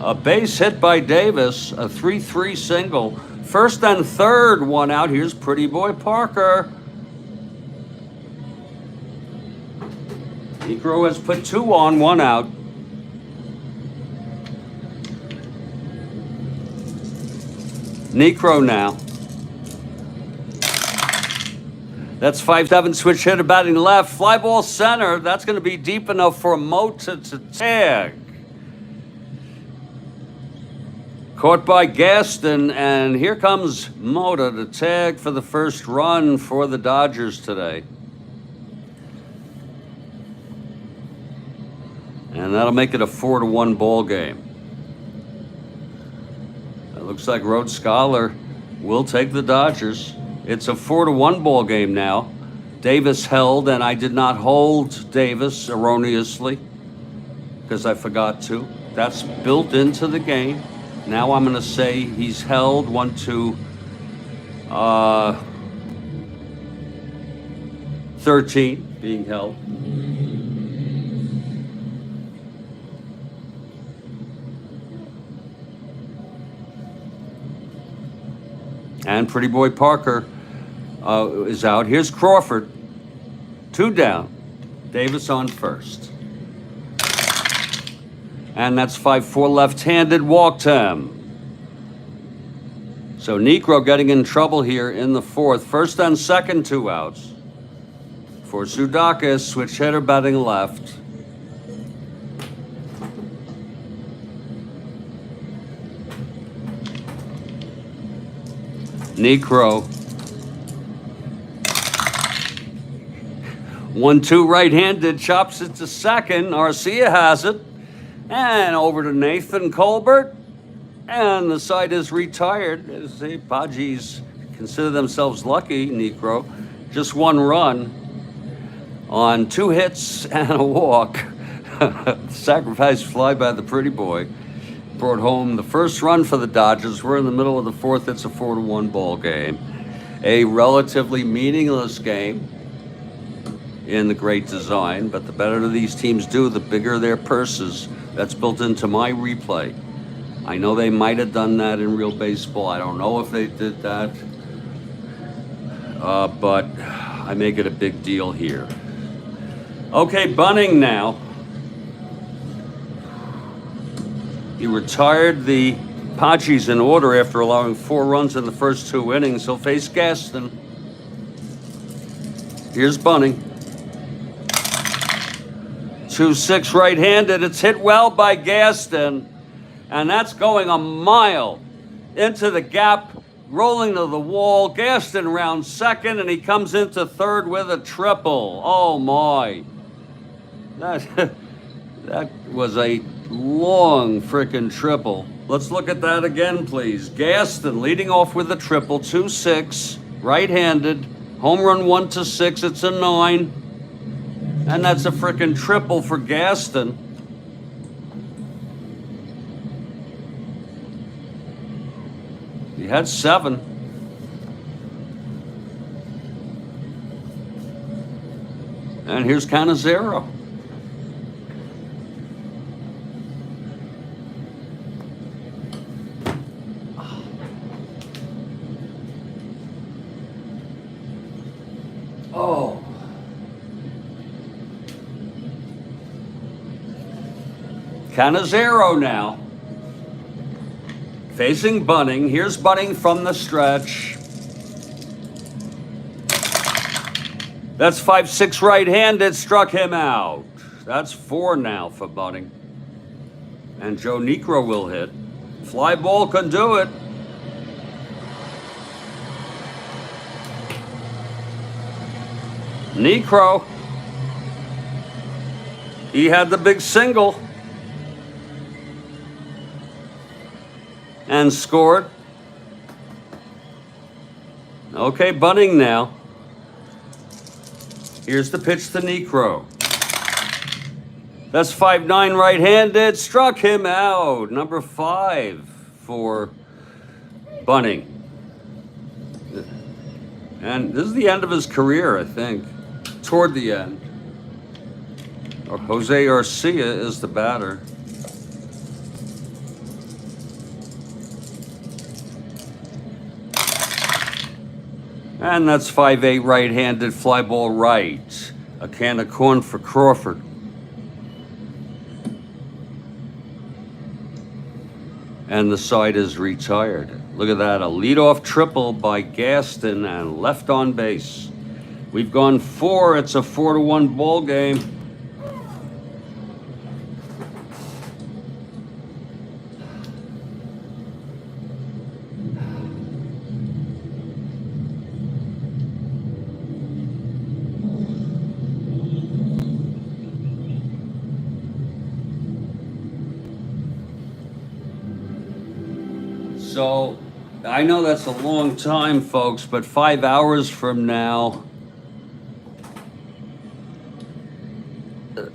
A base hit by Davis, a 3-3 single. First and third, one out. Here's Pretty Boy Parker. Niekro has put 2 on, 1 out. Niekro now. That's 5-7, switch hitter batting left. Fly ball center. That's going to be deep enough for Mota to tag. Caught by Gaston, and here comes Mota to tag for the first run for the Dodgers today. And that'll make it a 4-1 ball game. It looks like Rhodes Scholar will take the Dodgers. It's a 4-1 ball game now. Davis held, and I did not hold Davis erroneously because I forgot to. That's built into the game. Now I'm going to say he's held 13 being held. And Pretty Boy Parker is out. Here's Crawford. 2 down. Davis on first. And that's 5-4 left-handed, walked him. So Niekro getting in trouble here in the fourth. First and second, 2 outs. For Sudakis, switch hitter batting left. Niekro. 1-2 right-handed, chops it to second. Arcia has it. And over to Nathan Colbert. And the side is retired. The Padres consider themselves lucky, Niekro. Just 1 run on 2 hits and a walk. Sacrifice fly by the Pretty Boy. Brought home the first run for the Dodgers. We're in the middle of the fourth. It's a 4-1 ball game. A relatively meaningless game in the great design, but the better these teams do, the bigger their purses. That's built into my replay. I know they might have done that in real baseball. I don't know if they did that, but I make it a big deal here. Okay, Bunning now. He retired the Padres in order after allowing 4 runs in the first 2 innings. He'll face Gaston. Here's Bunning. 2-6 right-handed. It's hit well by Gaston. And that's going a mile into the gap, rolling to the wall. Gaston round second, and he comes into third with a triple. Oh, my. That was a long frickin' triple. Let's look at that again, please. Gaston leading off with a triple, 2-6, right-handed, home run 1-6, it's a 9. And that's a frickin' triple for Gaston. He had 7. And here's Cannizzaro. Cannizzaro now. Facing Bunning. Here's Bunning from the stretch. That's 5-6 right-handed. Struck him out. That's 4 now for Bunning. And Joe Niekro will hit. Fly ball can do it. Niekro. He had the big single. And scored. Okay, Bunning now. Here's the pitch to Niekro. That's 5-9 right-handed. Struck him out. Number 5 for Bunning. And this is the end of his career, I think. Toward the end. Jose Arcia is the batter. And that's 5-8 right-handed fly ball right. A can of corn for Crawford. And the side is retired. Look at that, a leadoff triple by Gaston and left on base. We've gone 4, it's a 4-1 ball game. So, I know that's a long time, folks, but 5 hours from now, the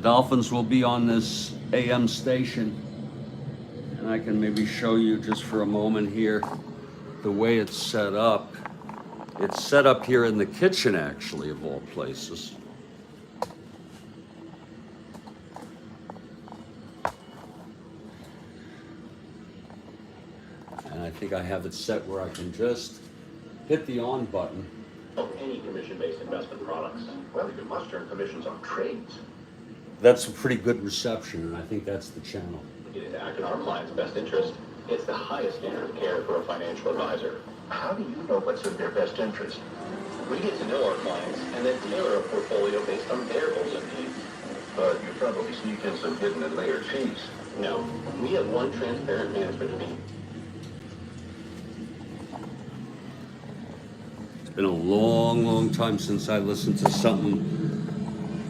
Dolphins will be on this AM station. And I can maybe show you just for a moment here the way it's set up. It's set up here in the kitchen, actually, of all places. And I think I have it set where I can just hit the on button. Of any commission-based investment products. Well, you must earn commissions on trades. That's a pretty good reception, and I think that's the channel. We get to act in our client's best interest. It's the highest standard of care for a financial advisor. How do you know what's in their best interest? We get to know our clients and then tailor a portfolio based on their goals and needs. But you probably sneak in some hidden and layered fees. No, we have one transparent management fee. Been a long, long time since I listened to something,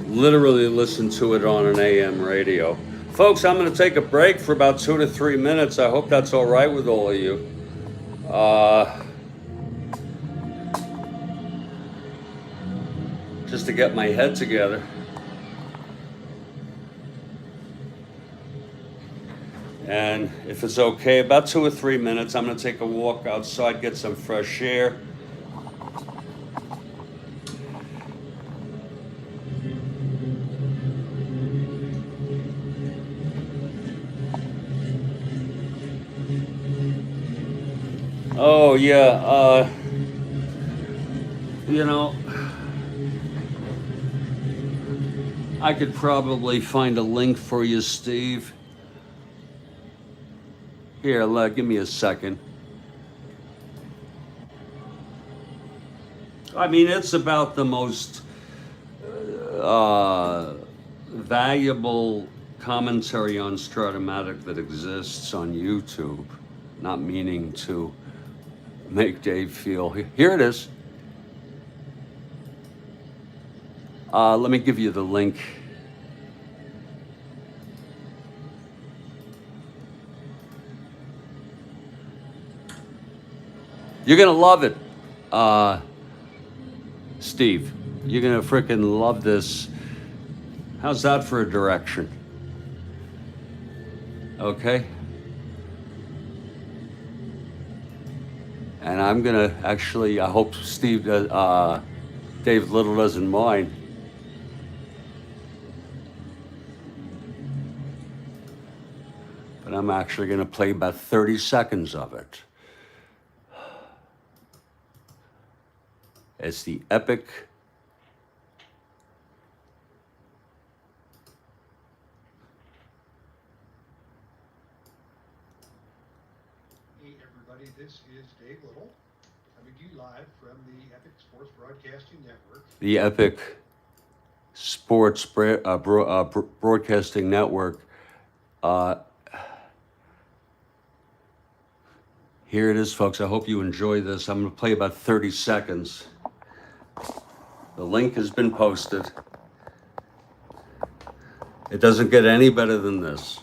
literally listened to it on an AM radio. Folks, I'm going to take a break for about 2 to 3 minutes. I hope that's all right with all of you. Just to get my head together. And if it's okay, about 2 or 3 minutes, I'm going to take a walk outside, get some fresh air. Oh, yeah, you know, I could probably find a link for you, Steve. Here, give me a second. I mean, it's about the most valuable commentary on Strat-O-Matic that exists on YouTube. Not meaning to make Dave feel. Here it is. Let me give you the link. You're gonna love it, Steve. You're gonna frickin' love this. How's that for a direction? Okay. And I'm gonna actually, I hope Dave Little doesn't mind. But I'm actually gonna play about 30 seconds of it. It's the epic everybody. This is Dave Little coming to you live from the Epic Sports Broadcasting Network. The Epic Sports Broadcasting Network. Here it is, folks. I hope you enjoy this. I'm going to play about 30 seconds. The link has been posted. It doesn't get any better than this.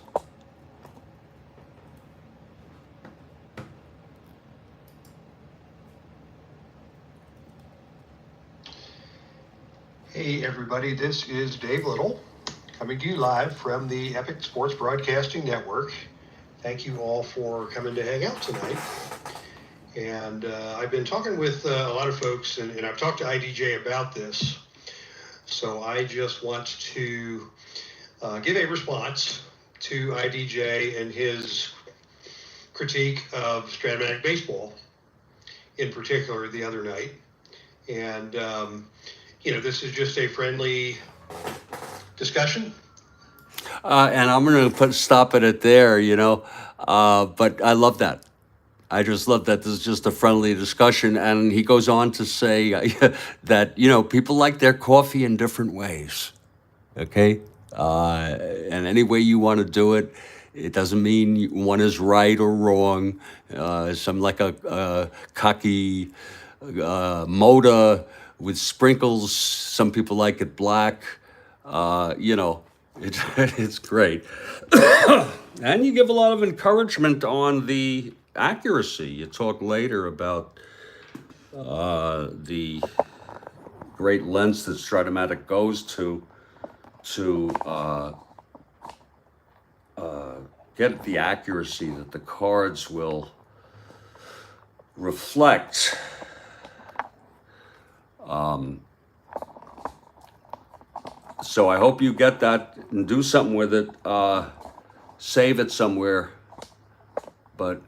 Hey everybody, this is Dave Little coming to you live from the Epic Sports Broadcasting Network. Thank you all for coming to hang out tonight. And I've been talking with a lot of folks, and I've talked to IDJ about this. So I just want to give a response to IDJ and his critique of Strat-O-Matic baseball in particular the other night. And this is just a friendly discussion. And I'm going to stop it at there, but I love that. I just love that this is just a friendly discussion. And he goes on to say that, people like their coffee in different ways. Okay? And any way you want to do it, it doesn't mean one is right or wrong. Some like a cocky moda with sprinkles. Some people like it black. It's great. And you give a lot of encouragement on the accuracy. You talk later about the great lengths that Strat-O-Matic goes to get the accuracy that the cards will reflect. So I hope you get that and do something with it. Save it somewhere. But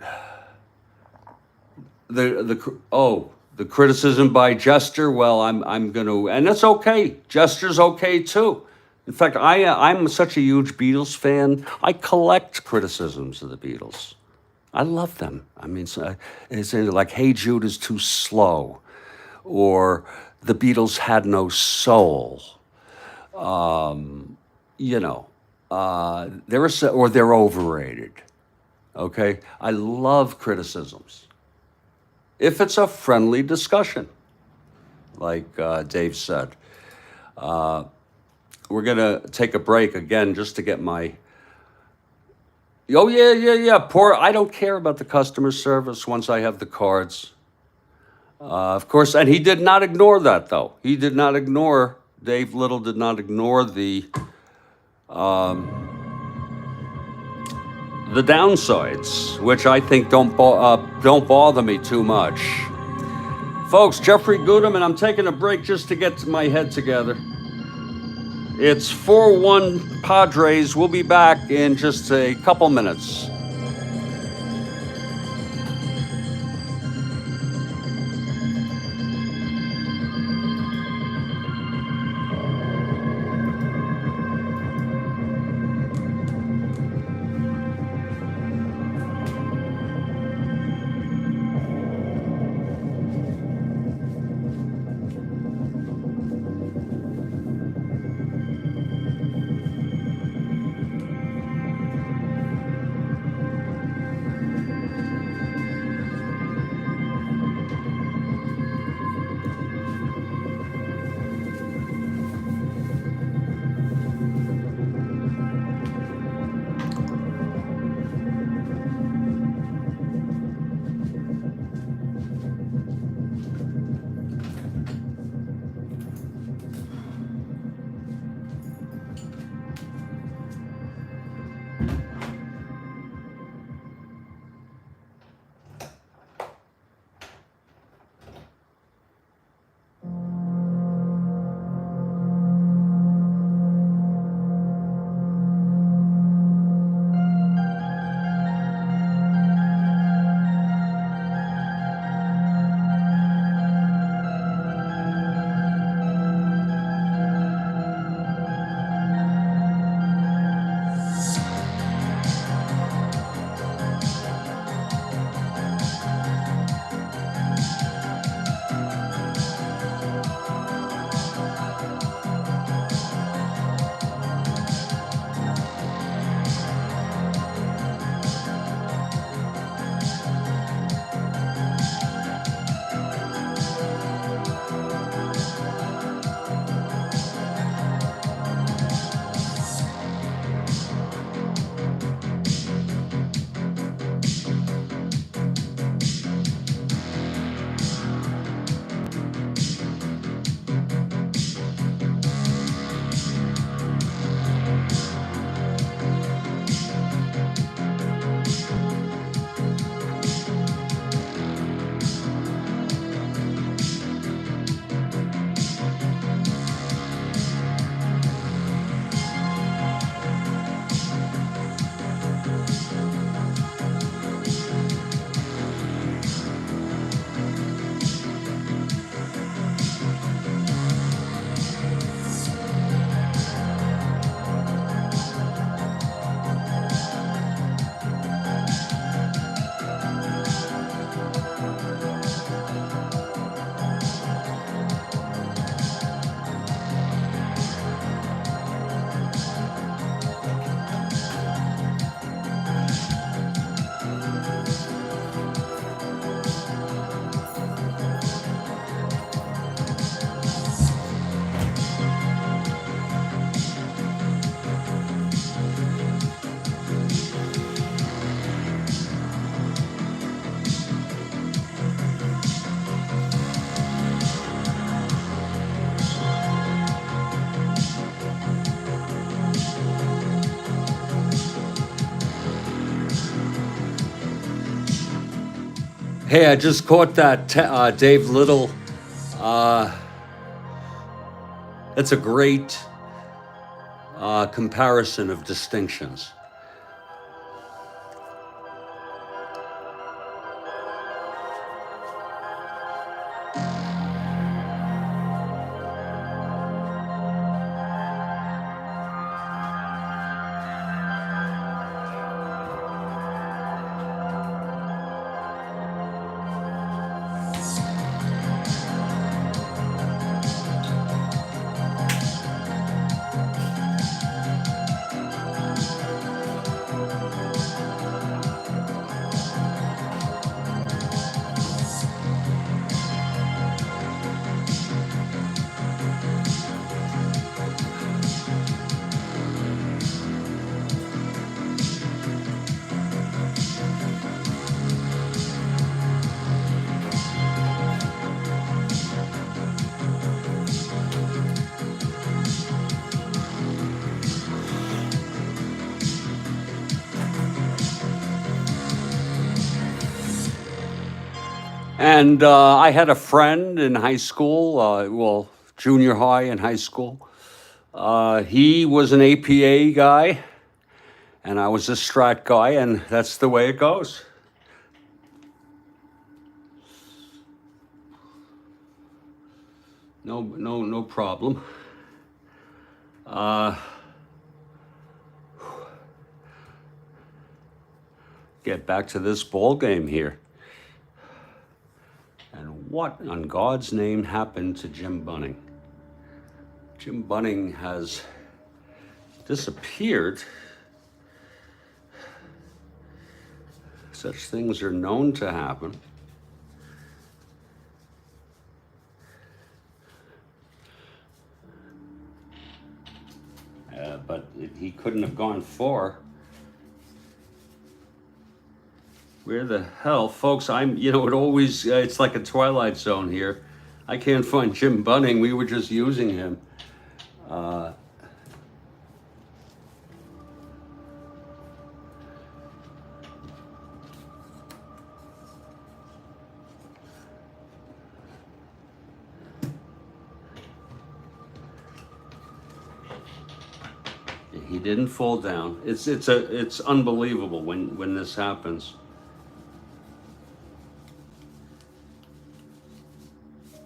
the criticism by Jester. Well, I'm gonna, and that's okay. Jester's okay too. In fact, I'm such a huge Beatles fan. I collect criticisms of the Beatles. I love them. I mean, it's like, "Hey Jude is too slow," or "The Beatles had no soul." They're overrated. Okay, I love criticisms if it's a friendly discussion, like Dave said. We're gonna take a break again just to get my. Oh yeah. I don't care about the customer service once I have the cards. Of course, and he did not ignore that though. Dave Little did not ignore the downsides, which I think don't bother me too much. Folks, Jeffrey Guterman, I'm taking a break just to get my head together. It's 4-1 Padres. We'll be back in just a couple minutes. Hey, I just caught that Dave Little. It's a great comparison of distinctions. And I had a friend in high school, well, junior high and high school. He was an APA guy, and I was a Strat guy, and that's the way it goes. No problem. Get back to this ball game here. And what on God's name happened to Jim Bunning? Jim Bunning has disappeared. Such things are known to happen. But he couldn't have gone far. Where the hell, folks? it always, it's like a Twilight Zone here. I can't find Jim Bunning. We were just using him. He didn't fall down. It's unbelievable when this happens.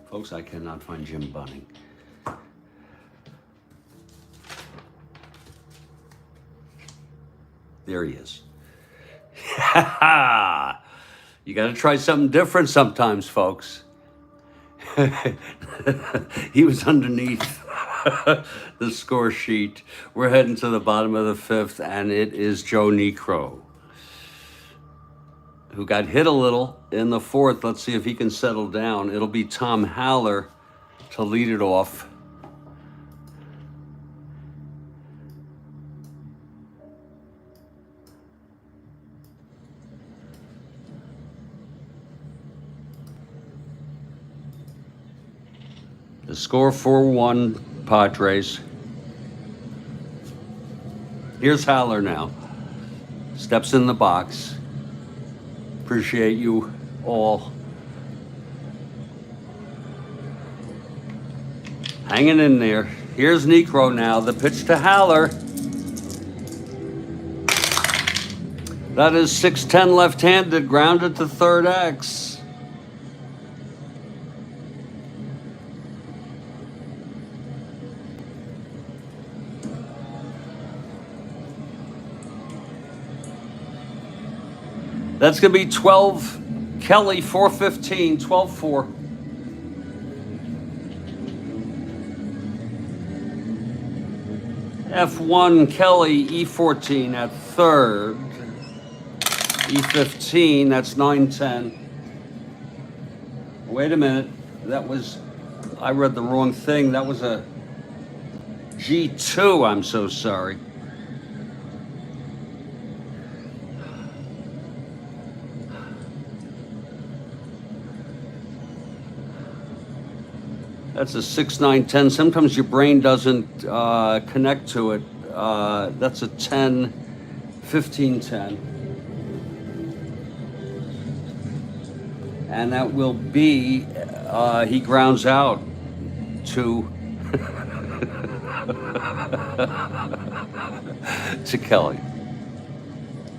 Folks, I cannot find Jim Bunning. There he is. You got to try something different sometimes, folks. He was underneath the score sheet. We're heading to the bottom of the fifth, and it is Joe Niekro, who got hit a little in the fourth. Let's see if he can settle down. It'll be Tom Haller to lead it off. The score 4-1 Padres. Here's Haller now. Steps in the box. Appreciate you all hanging in there. Here's Niekro now. The pitch to Haller. That is 6-10 left-handed, grounded to third X. That's going to be 12 Kelly, 415, 12-4. F1 Kelly, E14 at third. E15, that's 9-10. Wait a minute. I read the wrong thing. That was a G2. I'm so sorry. That's a 6-9-10. Sometimes your brain doesn't connect to it. That's a 10-15-10. And that will be, he grounds out to to Kelly.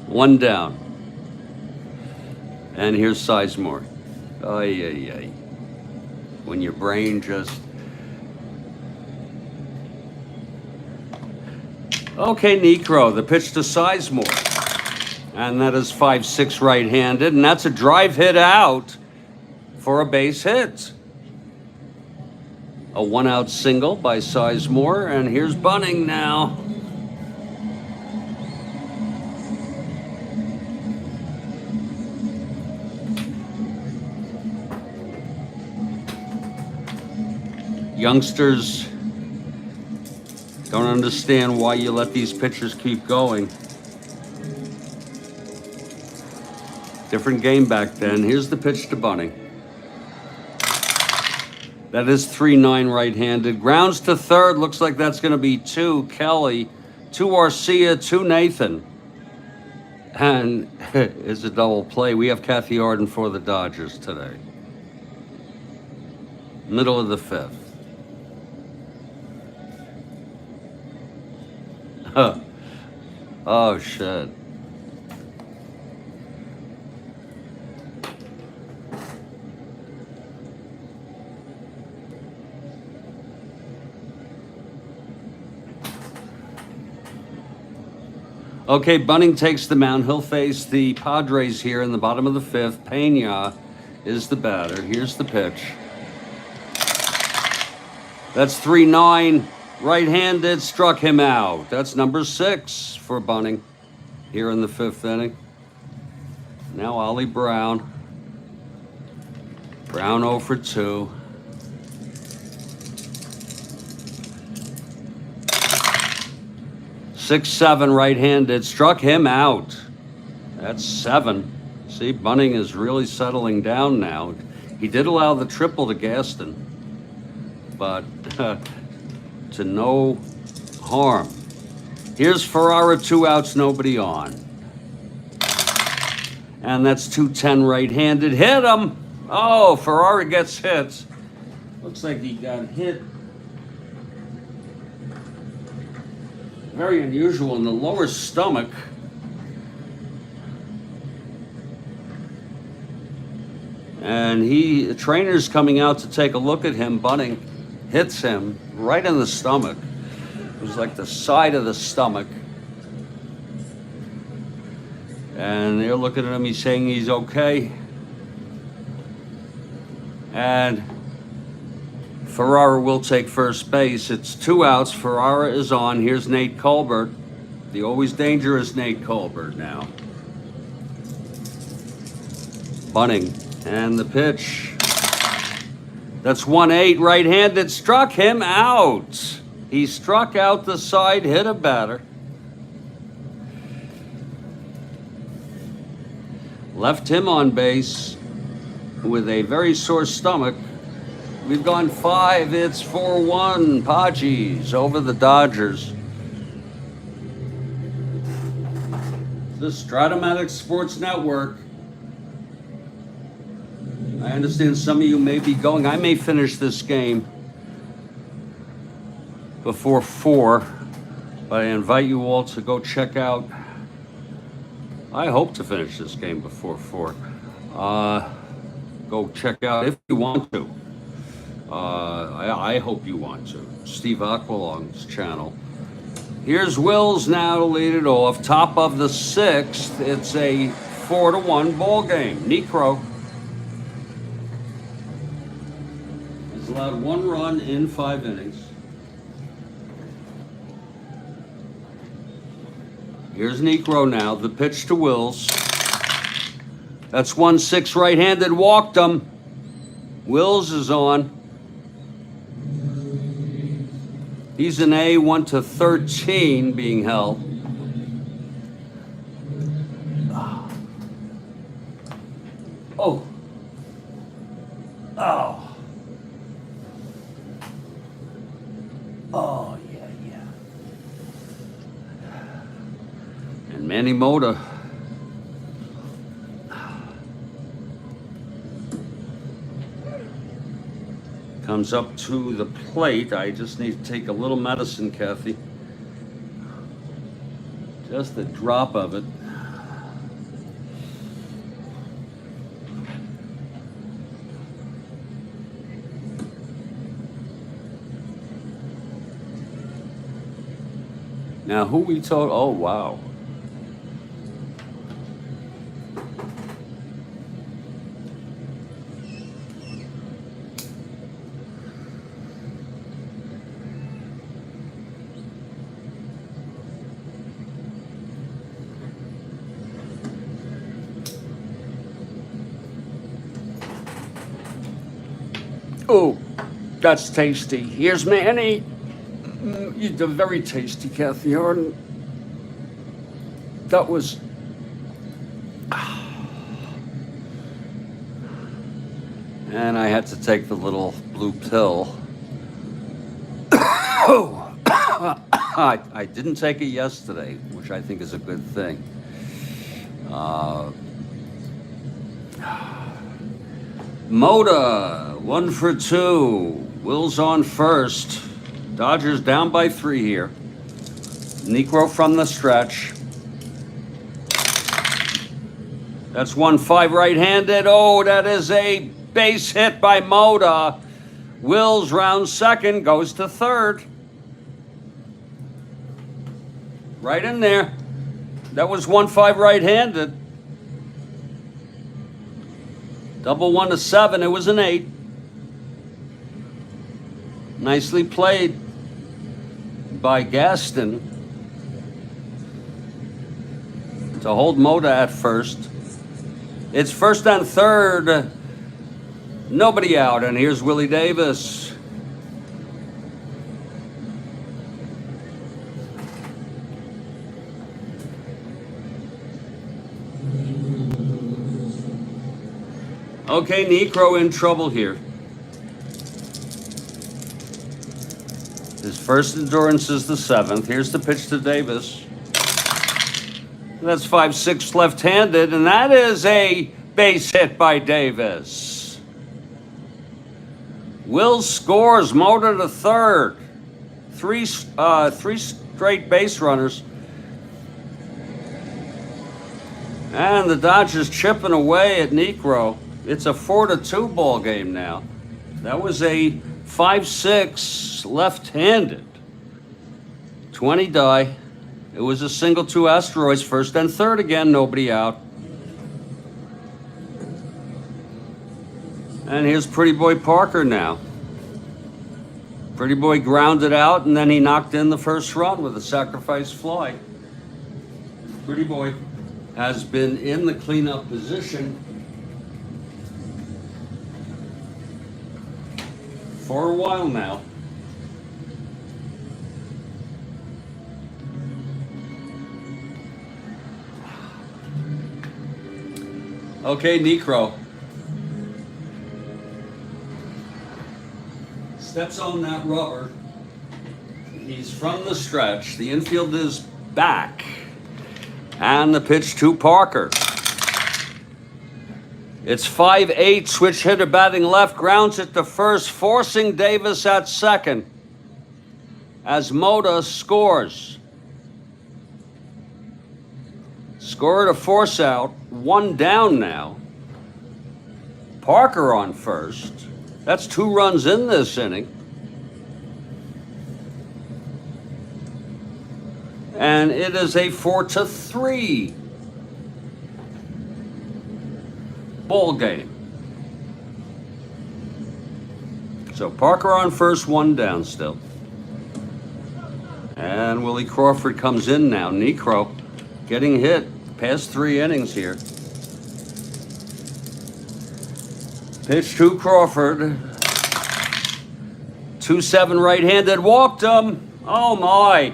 One down. And here's Sizemore. Ay, ay, ay. When your brain just... Okay, Necro, the pitch to Sizemore. And that is 5-6 right-handed, and that's a drive hit out for a base hit. A one-out single by Sizemore, and here's Bunning now. Youngsters don't understand why you let these pitchers keep going. Different game back then. Here's the pitch to Bunning. That is 3-9 right-handed. Grounds to third. Looks like that's going to be 2 Kelly, 2 Arcia, 2 Nathan. And it's a double play. We have Kathy Arden for the Dodgers today. Middle of the 5th. Oh, shit. Okay, Bunning takes the mound. He'll face the Padres here in the bottom of the 5th. Pena is the batter. Here's the pitch. That's 3-9. Right-handed, struck him out. That's number 6 for Bunning here in the 5th inning. Now Ollie Brown. Brown 0 for 2. Six, 7 right-handed, struck him out. That's 7. See, Bunning is really settling down now. He did allow the triple to Gaston, but to no harm. Here's Ferrara, 2 outs, nobody on. And that's 2-10 right-handed. Hit him! Oh, Ferrara gets hit. Looks like he got hit. Very unusual in the lower stomach. And the trainer's coming out to take a look at him. Bunning hits him right in the stomach. It was like the side of the stomach. And they're looking at him. He's saying he's okay. And Ferrara will take first base. It's 2 outs. Ferrara is on. Here's Nate Colbert. The always dangerous Nate Colbert now. Bunning. And the pitch. That's 1-8 right-handed. Struck him out. He struck out the side, hit a batter. Left him on base with a very sore stomach. We've gone 5. It's 4-1. Padres over the Dodgers. The Strat-O-Matic Sports Network. I understand some of you may be going. I may finish this game before 4, but I invite you all to go check out. I hope to finish this game before 4. Go check out if you want to. I hope you want to. Steve Aqualong's channel. Here's Wills now to lead it off. Top of the 6th. It's a 4-1 ball game. Necro has allowed 1 run in 5 innings. Here's Necro now. The pitch to Wills. That's 1-6 right-handed. Walked him. Wills is on. He's an A, 1-13 being held. Oh. Oh. Oh, yeah. And Manny Mota. Comes up to the plate. I just need to take a little medicine, Kathy. Just a drop of it. Now, who we told? Oh, wow. Oh, that's tasty. Here's Manny. You're very tasty, Kathy Harden. That was. And I had to take the little blue pill. Oh, I didn't take it yesterday, which I think is a good thing. Moda, 1 for 2. Will's on first. Dodgers down by 3 here. Necro from the stretch. That's 1-5 right-handed. Oh, that is a base hit by Moda. Will's round second, goes to third. Right in there. That was 1-5 right-handed. Double 1 to 7, it was an 8. Nicely played by Gaston to hold Moda at first. It's first and third. Nobody out, and here's Willie Davis. Okay, Necro in trouble here. His first endurance is the 7th. Here's the pitch to Davis. That's 5-6 left-handed, and that is a base hit by Davis. Will scores. Moda to third. Three straight base runners. And the Dodgers chipping away at Necro. It's a 4-2 ball game now. That was a 5-6 left-handed. 20 die. It was a single 2 asteroids, first and third again, nobody out. And here's Pretty Boy Parker now. Pretty Boy grounded out, and then he knocked in the first run with a sacrifice fly. Pretty Boy has been in the cleanup position for a while now. Okay, Necro steps on that rubber. He's from the stretch. The infield is back. And the pitch to Parker. It's 5-8, switch hitter batting left, grounds it to first, forcing Davis at second as Moda scores. Score to force out, 1 down now. Parker on first. That's 2 runs in this inning. And it is a 4-3 ball game. So Parker on first, 1 down still. And Willie Crawford comes in now. Necro getting hit past 3 innings here. Pitch to Crawford. 2-7 right-handed, walked him. Oh my.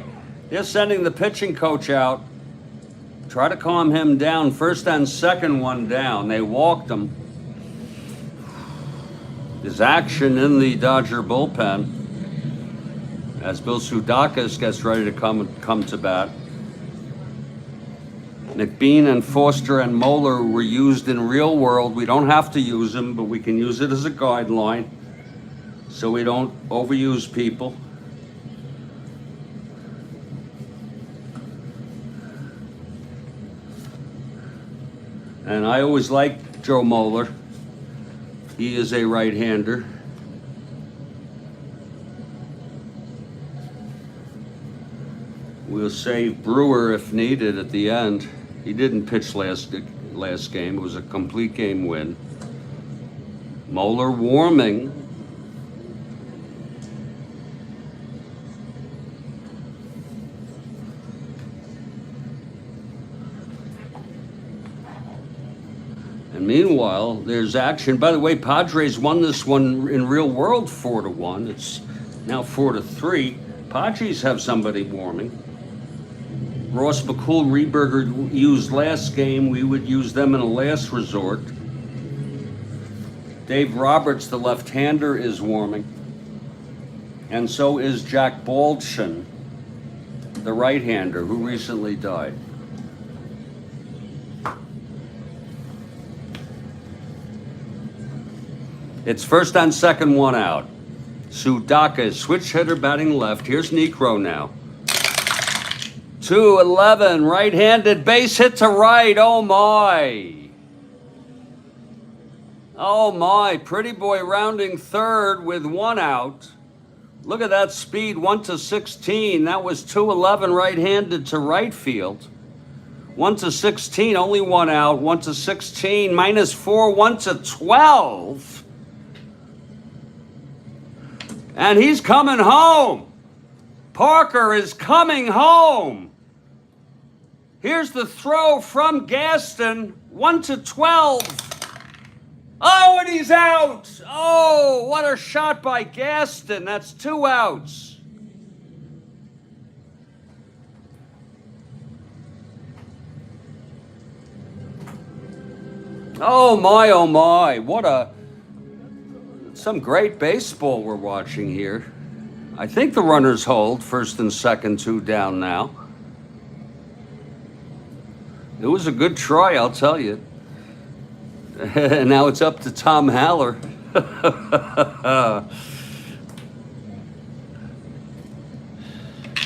They're sending the pitching coach out. Try to calm him down. First and second, 1 down. They walked him. There's action in the Dodger bullpen as Bill Sudakis gets ready to come to bat. McBean and Foster and Moeller were used in real world. We don't have to use them, but we can use it as a guideline. so we don't overuse people. And I always liked Joe Moeller. He is a right-hander. We'll save Brewer if needed at the end. He didn't pitch last game. It was a complete game win. Moeller warming. And meanwhile, there's action. By the way, Padres won this one in real world 4-1. It's now 4-3. Padres have somebody warming. Ross McCool, Rehberger used last game. We would use them in a last resort. Dave Roberts, the left-hander, is warming. And so is Jack Baldwin, the right-hander, who recently died. It's first on second, one out. Sudaka is switch hitter batting left. Here's Niekro now. 2-11, right-handed base hit to right. Oh my. Oh my, Pretty Boy rounding third with one out. Look at that speed, 1-16. That was 2-11 right-handed to right field. 1-16, only one out. 1-16, -4, 1-12. And he's coming home. Parker is coming home. Here's the throw from Gaston, 1-12. Oh, and he's out. Oh, what a shot by Gaston. That's 2 outs. Oh my, what some great baseball we're watching here. I think the runners hold, first and second, 2 down now. It was a good try, I'll tell you. And now it's up to Tom Haller.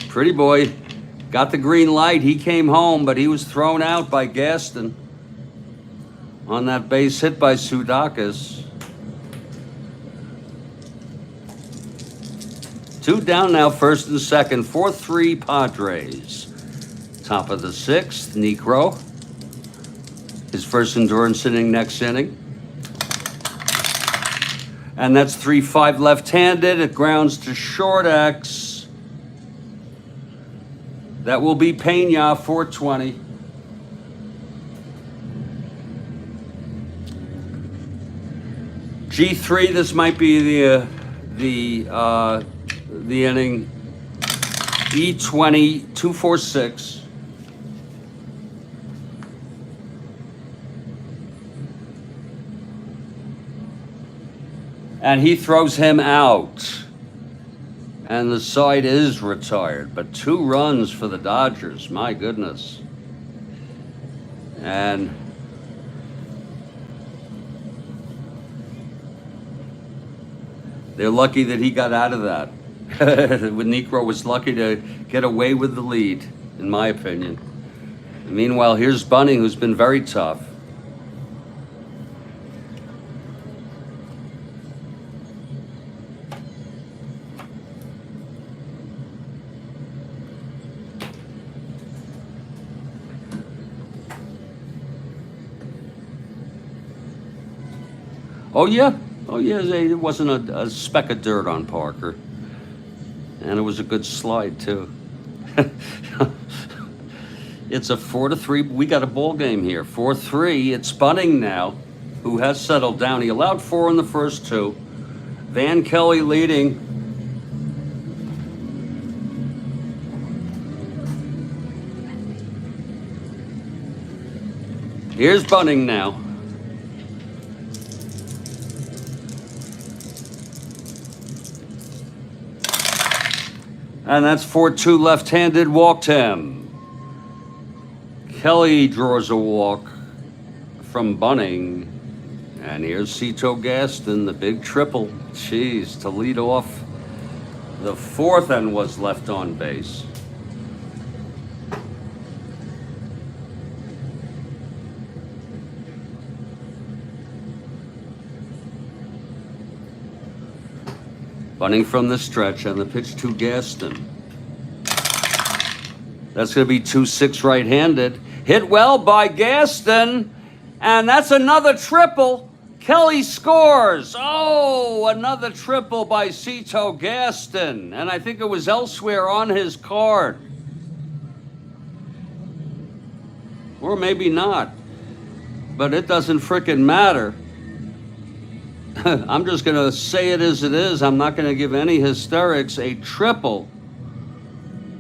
Pretty Boy got the green light. He came home, but he was thrown out by Gaston on that base hit by Sudakis. 2 down now, first and second, 4-3 Padres. Top of the 6th, Niekro. His first endurance inning next inning. And that's 3-5 left-handed. It grounds to short X. That will be Pena, 420. G3, this might be the inning. E20, 2-4-6. And he throws him out. And the side is retired. But 2 runs for the Dodgers. My goodness. And they're lucky that he got out of that. Niekro was lucky to get away with the lead, in my opinion. And meanwhile, here's Bunning, who's been very tough. Oh yeah, it wasn't a speck of dirt on Parker. And it was a good slide too. It's a 4-3, we got a ball game here. 4-3, it's Bunning now, who has settled down. He allowed 4 in the first 2. Van Kelly leading. Here's Bunning now. And that's 4-2 left-handed, walked him. Kelly draws a walk from Bunning. And here's Cito Gaston, the big triple. Jeez, to lead off the fourth and was left on base. Bunting from the stretch and the pitch to Gaston. That's going to be 2-6 right-handed. Hit well by Gaston. And that's another triple. Kelly scores. Oh, another triple by Cito Gaston. And I think it was elsewhere on his card. Or maybe not. But it doesn't frickin' matter. I'm just going to say it as it is. I'm not going to give any hysterics. A triple.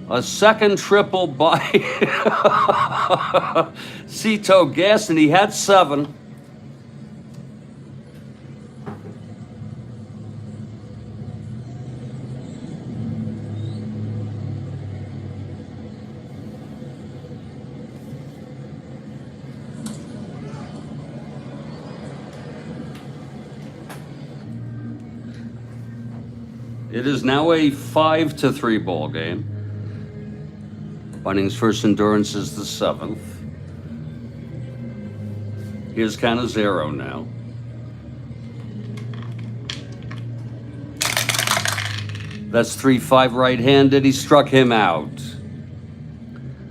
A second triple by Cito Gaston. He had 7. It is now a 5-3 ball game. Bunting's first endurance is the 7th. Here's Cannizzaro now. That's 3-5 right-handed. He struck him out.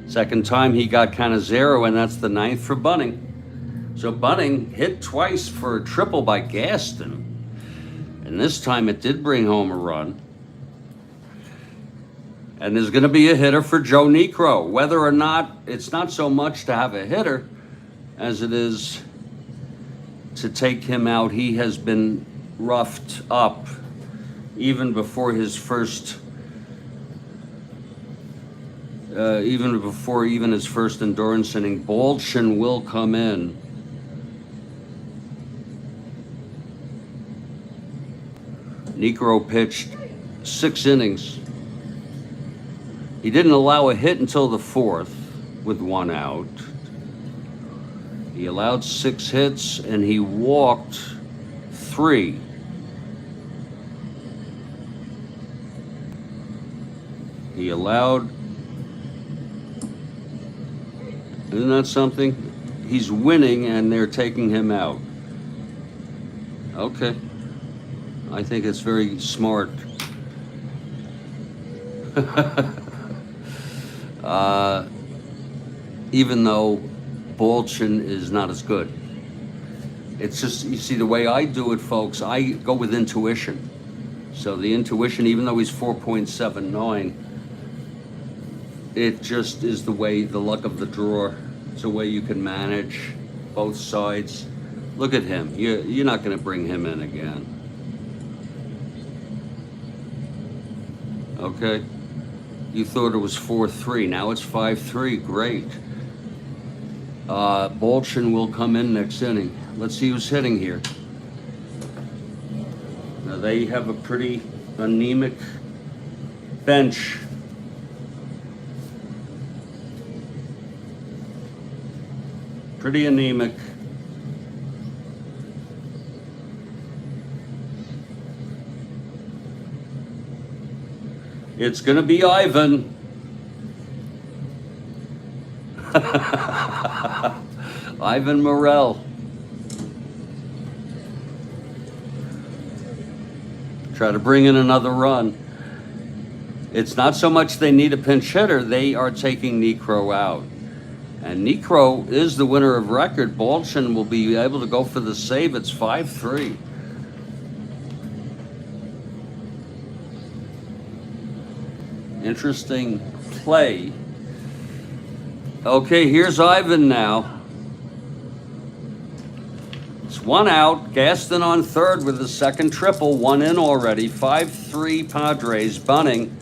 Second time he got Cannizzaro, and that's the 9th for Bunting. So Bunting hit twice for a triple by Gaston. And this time it did bring home a run. And there's going to be a hitter for Joe Niekro. Whether or not, it's not so much to have a hitter as it is to take him out. He has been roughed up even before his first, his first endurance inning. Bolchin will come in. Niekro pitched 6 innings. He didn't allow a hit until the 4th with 1 out. He allowed 6 hits and he walked 3. He allowed, isn't that something? He's winning and they're taking him out. Okay. I think it's very smart. Even though Bolchin is not as good. It's just, you see, the way I do it, folks, I go with intuition. So the intuition, even though he's 4.79, it just is the way, the luck of the draw. It's a way you can manage both sides. Look at him. You're not going to bring him in again. Okay? You thought it was 4-3. Now it's 5-3. Great. Bolchin will come in next inning. Let's see who's hitting here. Now they have a pretty anemic bench. Pretty anemic. It's going to be Ivan. Ivan Morel. Try to bring in another run. It's not so much they need a pinch hitter, they are taking Niekro out. And Niekro is the winner of record. Bolchin will be able to go for the save. It's 5-3. Interesting play. Okay, here's Ivan now. It's 1 out. Gaston on third with the second triple. 1 in already. 5-3 Padres. Bunting.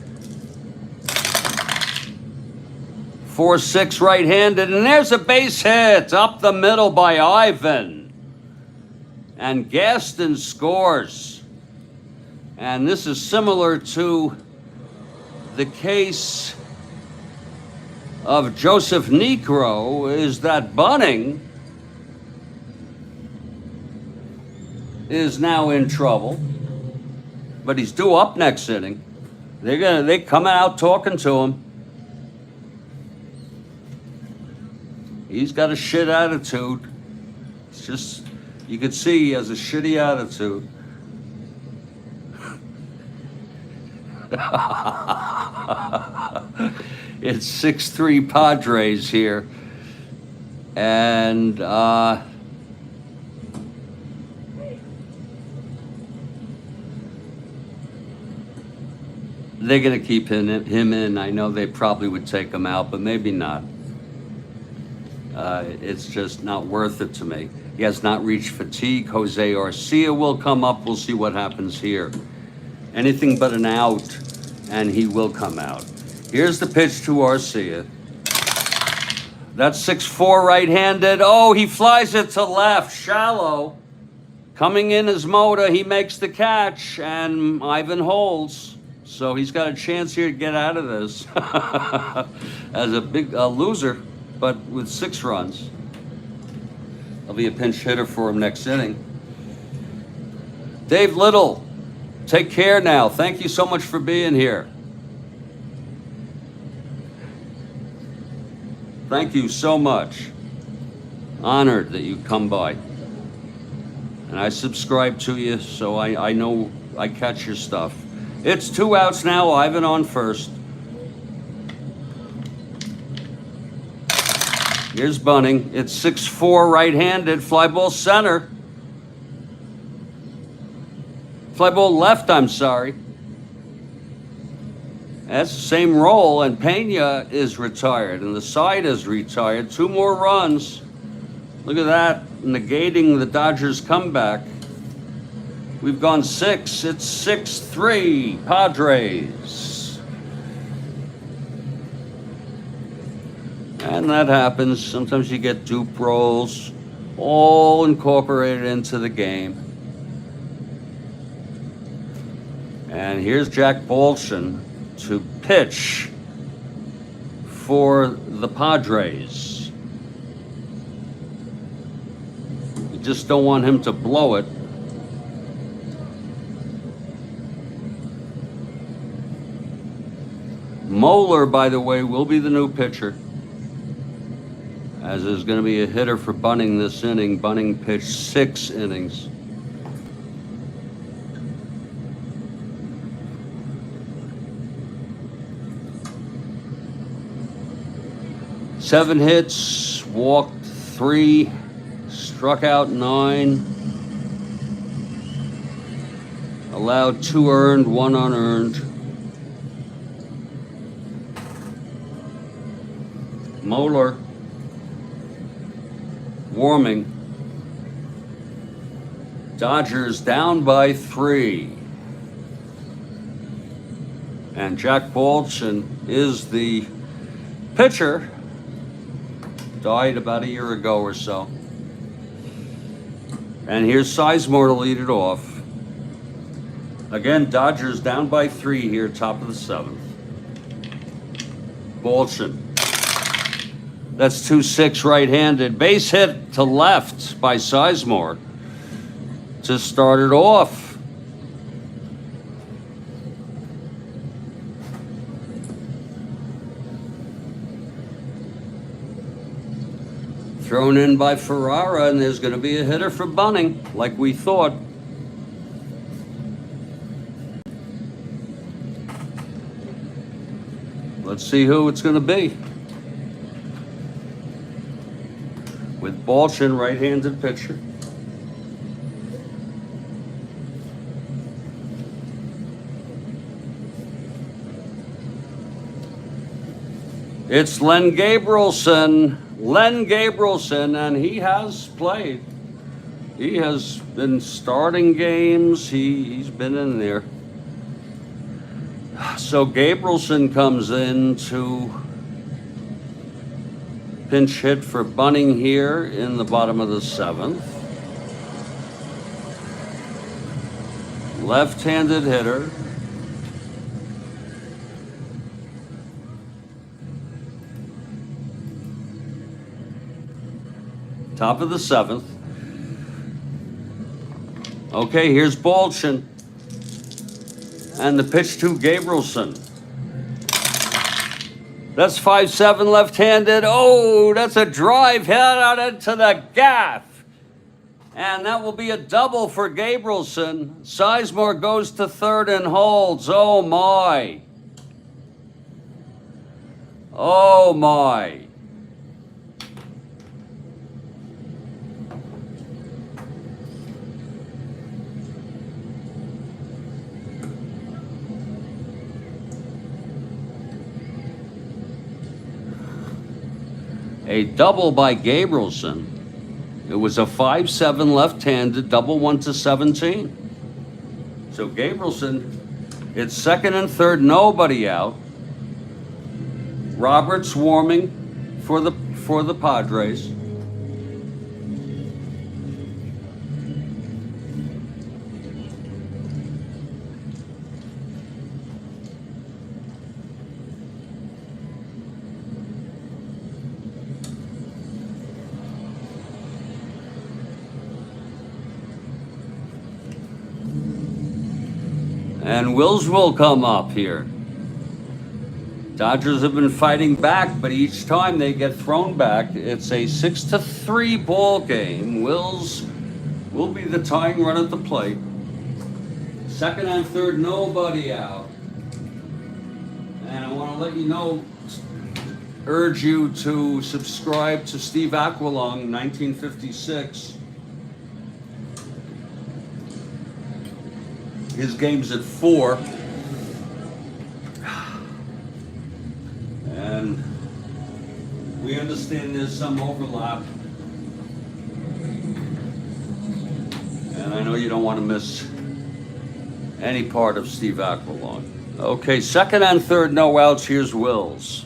4-6 right-handed. And there's a base hit up the middle by Ivan. And Gaston scores. And this is similar to the case of Joseph Niekro, is that Bunting is now in trouble, but he's due up next inning. They coming out talking to him. He's got a shit attitude. It's just, you can see he has a shitty attitude. It's 6-3 Padres here. And they're going to keep him in. I know they probably would take him out, but maybe not. It's just not worth it to me. He has not reached fatigue. Jose Arcia will come up. We'll see what happens here. Anything but an out, and he will come out. Here's the pitch to Arcia. That's 6-4 right-handed. Oh, he flies it to left, shallow. Coming in as Moda, he makes the catch, and Ivan holds. So he's got a chance here to get out of this as a big loser, but with 6 runs. There'll be a pinch hitter for him next inning. Dave Little, take care now. Thank you so much for being here. Thank you so much. Honored that you come by. And I subscribe to you, so I know I catch your stuff. It's 2 outs now, Ivan on first. Here's bunting. It's 6-4 right-handed, fly ball center. Fly ball left, I'm sorry. That's the same role, and Pena is retired, and the side is retired. 2 more runs. Look at that, negating the Dodgers' comeback. We've gone 6. It's 6-3 Padres. And that happens. Sometimes you get dupe rolls, all incorporated into the game. And here's Jack Bolson to pitch for the Padres. You just don't want him to blow it. Moeller, by the way, will be the new pitcher, as is going to be a hitter for Bunning this inning. Bunning pitched 6 innings. Seven hits, walked 3, struck out 9, allowed 2 earned, 1 unearned. Moeller warming. Dodgers down by 3. And Jack Bolson is the pitcher. Died about a year ago or so. And here's Sizemore to lead it off. Again, Dodgers down by 3 here, top of the 7th. Bolson. That's 2-6 right-handed. Base hit to left by Sizemore to start it off. Thrown in by Ferrara, and there's going to be a hitter for Bunning, like we thought. Let's see who it's going to be. With Bolson, right-handed pitcher. It's Len Gabrielson. Len Gabrielson, and he has played. He has been starting games. He's been in there. So Gabrielson comes in to pinch hit for Bunning here in the bottom of the 7th. Left-handed hitter. Top of the 7th. Okay, here's Balchin. And the pitch to Gabrielson. That's 5-7 left-handed. Oh, that's a drive hit out into the gaff. And that will be a double for Gabrielson. Sizemore goes to third and holds. Oh, my. Oh, my. A double by Gabrielson. It was a 5-7 left-handed double 1-17. So Gabrielson, it's second and third, nobody out. Roberts warming for the Padres. And Wills will come up here. Dodgers have been fighting back, but each time they get thrown back, it's a 6-3 ball game. Wills will be the tying run at the plate. Second and third, nobody out. And I want to let you know, urge you to subscribe to Steve Aquilong, 1956. His game's at 4. And we understand there's some overlap. And I know you don't want to miss any part of Steve Aquilong. Okay, second and third, no outs. Here's Wills.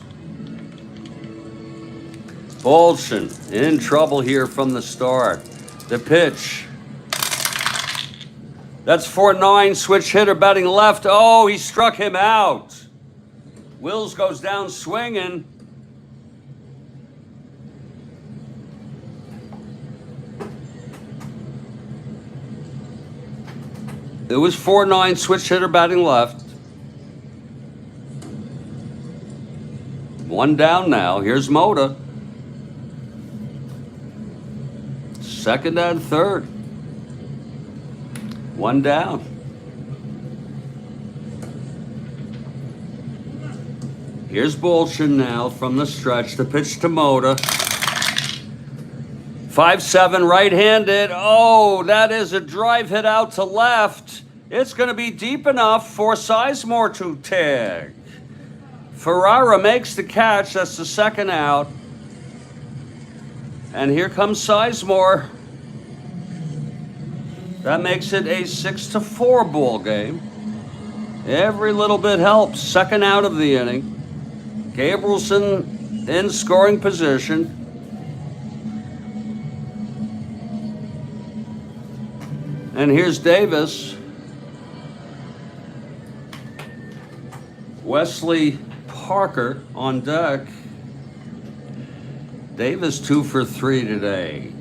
Balchin in trouble here from the start. The pitch. That's 4-9, switch hitter batting left. Oh, he struck him out. Wills goes down swinging. It was 4-9, switch hitter batting left. One down now. Here's Mota. Second and third. One down. Here's Balchin now from the stretch. The pitch to Mota. 5-7 right-handed. Oh, that is a drive hit out to left. It's going to be deep enough for Sizemore to tag. Ferrara makes the catch. That's the second out. And here comes Sizemore. That makes it a 6-4 ball game. Every little bit helps. Second out of the inning. Gabrielson in scoring position. And here's Davis. Wesley Parker on deck. Davis 2 for 3 today.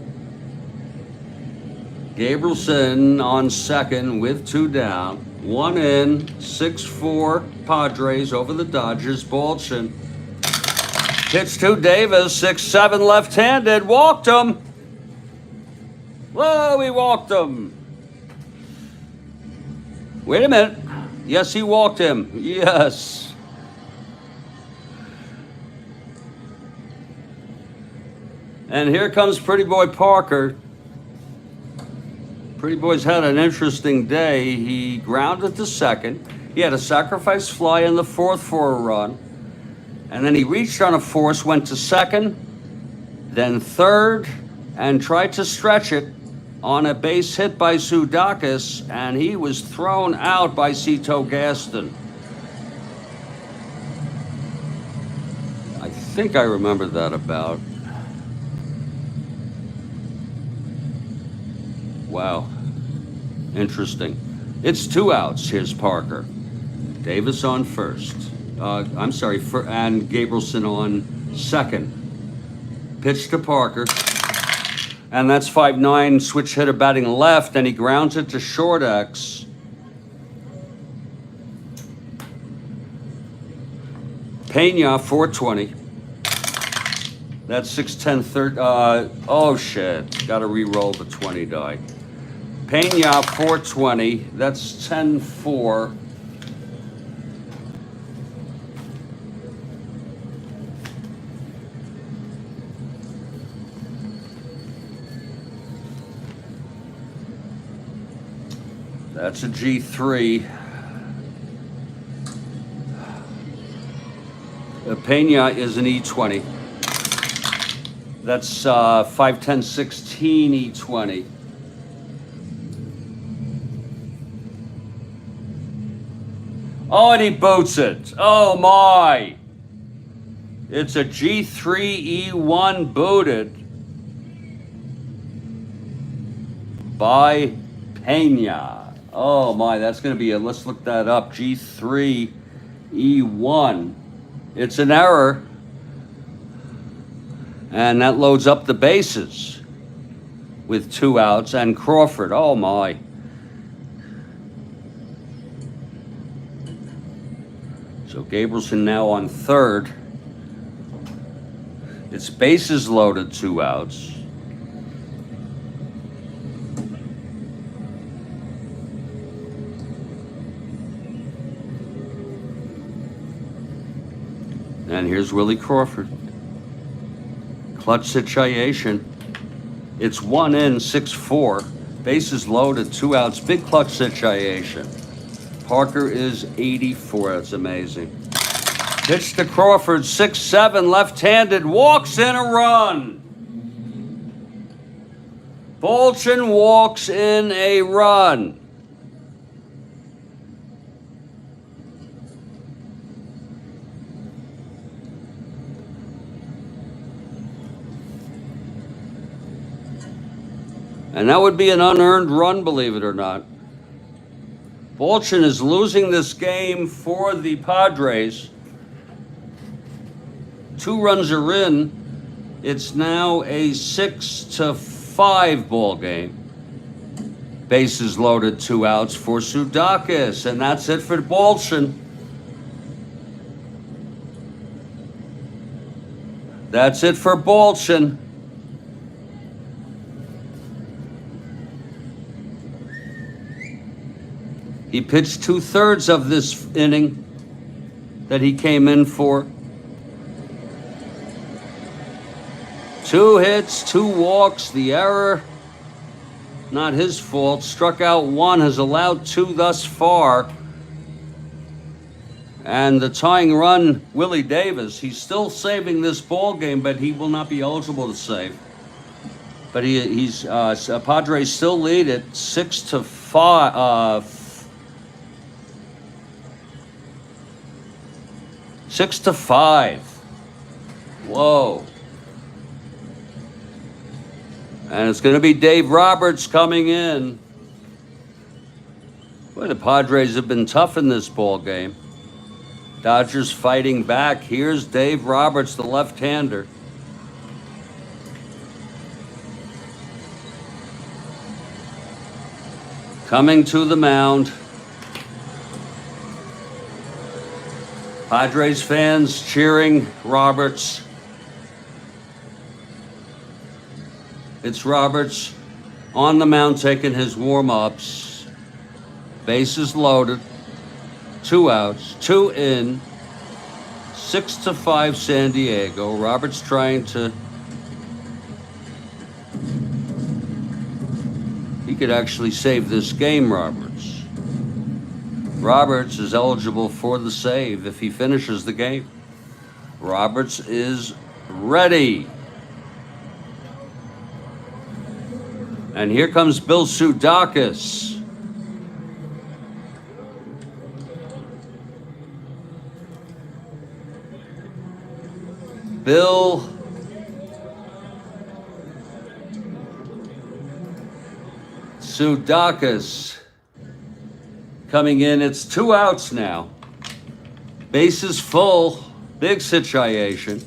Gabrielson on second with 2 down. 1 in, 6-4 Padres over the Dodgers. Balchin. Pitch to Davis, 6-7 left-handed. Walked him. Whoa, he walked him. Wait a minute. Yes, he walked him. Yes. And here comes Pretty Boy Parker. Pretty Boy's had an interesting day. He grounded to second. He had a sacrifice fly in the fourth for a run. And then he reached on a force, went to second, then third, and tried to stretch it on a base hit by Sudakis, and he was thrown out by Cito Gaston. I think I remember that about. Wow. Interesting. It's 2 outs. Here's Parker. Davis on first. And Gabrielson on second. Pitch to Parker. And that's 5-9, switch hitter batting left, and he grounds it to short X. Pena, 420. That's 610 third. Oh shit! Got to re-roll the 20 die. Pena, 420. That's 10-4. That's a G3. Pena is an E20. That's 5-10-16 E20. Oh, and he boots it. Oh my. It's a G3 E1 booted by Pena. Oh my, that's going to be let's look that up. G3 E1. It's an error. And that loads up the bases with 2 outs and Crawford. Oh my. So Gabrielson now on third. It's bases loaded, 2 outs. And here's Willie Crawford. Clutch situation. It's 1 in, 6-4. Bases loaded, 2 outs. Big clutch situation. Parker is 84. That's amazing. Pitch to Crawford, 6-7, left-handed. Walks in a run. Bolchin walks in a run. And that would be an unearned run, believe it or not. Bolchin is losing this game for the Padres. 2 runs are in. It's now a 6-5 ball game. Bases loaded, 2 outs for Sudakis. And that's it for Bolchin. That's it for Bolchin. He pitched 2/3 of this inning that he came in for. 2 hits, 2 walks, the error, not his fault. Struck out 1, has allowed 2 thus far. And the tying run, Willie Davis, he's still saving this ball game, but he will not be eligible to save. But he's Padres still lead it 6-5. 6-5. Whoa. And it's going to be Dave Roberts coming in. Boy, the Padres have been tough in this ball game. Dodgers fighting back. Here's Dave Roberts, the left-hander. Coming to the mound. Padres fans cheering Roberts. It's Roberts on the mound taking his warm-ups. Bases loaded. 2 outs, 2 in. 6-5 San Diego. Roberts trying to... He could actually save this game, Roberts. Roberts is eligible for the save if he finishes the game. Roberts is ready. And here comes Bill Sudakis. Bill Sudakis coming in. It's 2 outs now. Bases full. Big situation.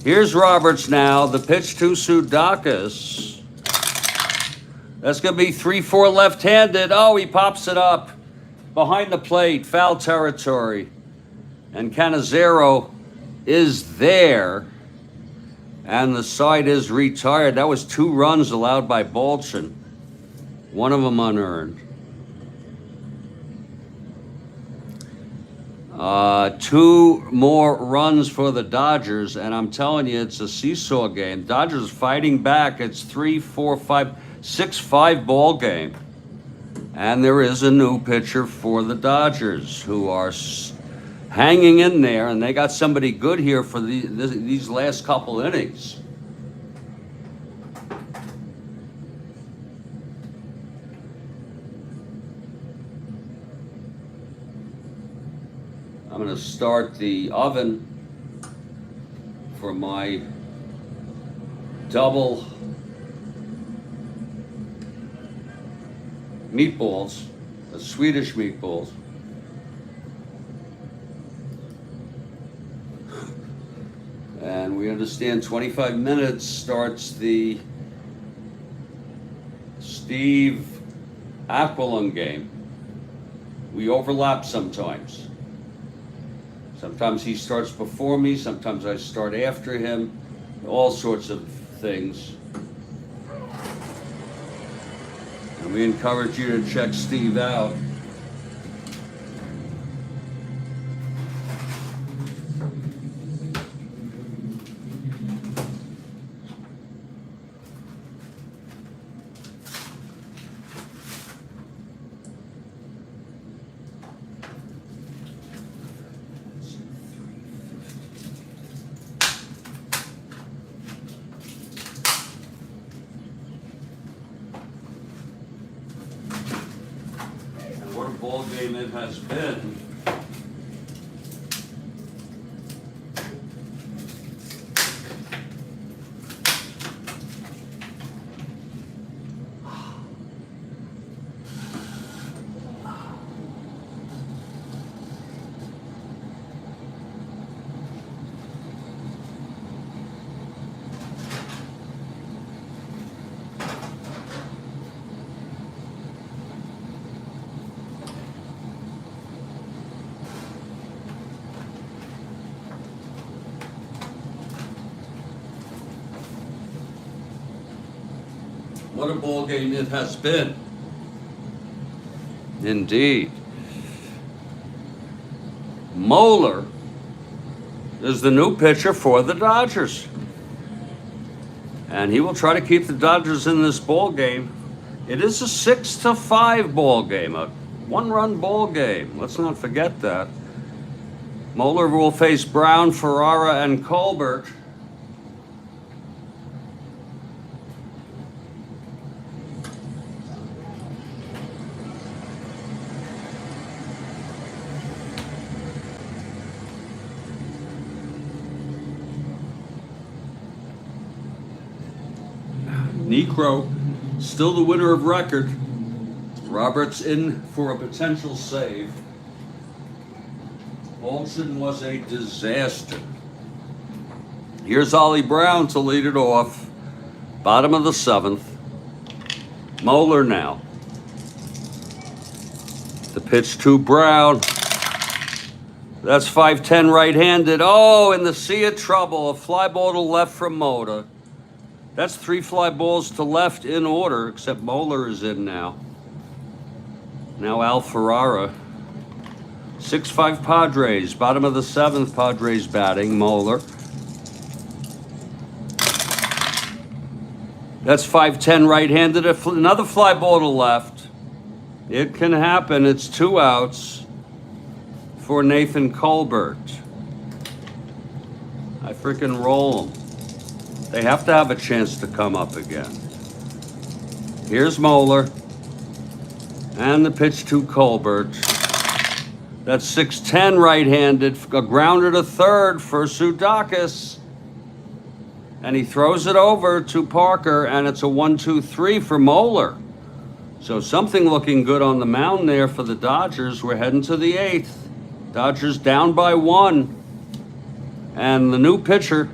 Here's Roberts now. The pitch to Sudakis. That's going to be 3-4 left-handed. Oh, he pops it up behind the plate, foul territory. And Cannizzaro is there. And the side is retired. That was 2 runs allowed by Bolchin. One of them unearned. 2 more runs for the Dodgers, and I'm telling you, it's a seesaw game. Dodgers fighting back. It's 3-4-5, 6-5 ball game. And there is a new pitcher for the Dodgers who are hanging in there, and they got somebody good here for these last couple innings. I'm going to start the oven for my double meatballs, the Swedish meatballs. And we understand 25 minutes starts the Steve Aquilum game. We overlap sometimes. Sometimes he starts before me, sometimes I start after him, all sorts of things. And we encourage you to check Steve out. What a ball game it has been. What a ball game it has been. Indeed. Moeller is the new pitcher for the Dodgers. And he will try to keep the Dodgers in this ball game. It is a 6-5 ball game, a 1-run ball game. Let's not forget that. Moeller will face Brown, Ferrara, and Colbert. Necro, still the winner of record. Roberts in for a potential save. Bolchin was a disaster. Here's Ollie Brown to lead it off. Bottom of the 7th. Moeller now. The pitch to Brown. That's 5-10 right-handed. Oh, in the sea of trouble. A fly ball to left from Mota. That's 3 fly balls to left in order, except Moeller is in now. Now Al Ferrara. 6-5 Padres. Bottom of the 7th, Padres batting. Moeller. That's 5-10 right-handed. Another fly ball to left. It can happen. It's 2 outs for Nathan Colbert. I freaking roll them. They have to have a chance to come up again. Here's Moeller. And the pitch to Colbert. That's 6-10 right-handed. A grounder to third for Sudakis. And he throws it over to Parker, and it's a 1-2-3 for Moeller. So something looking good on the mound there for the Dodgers. We're heading to the 8th. Dodgers down by 1. And the new pitcher,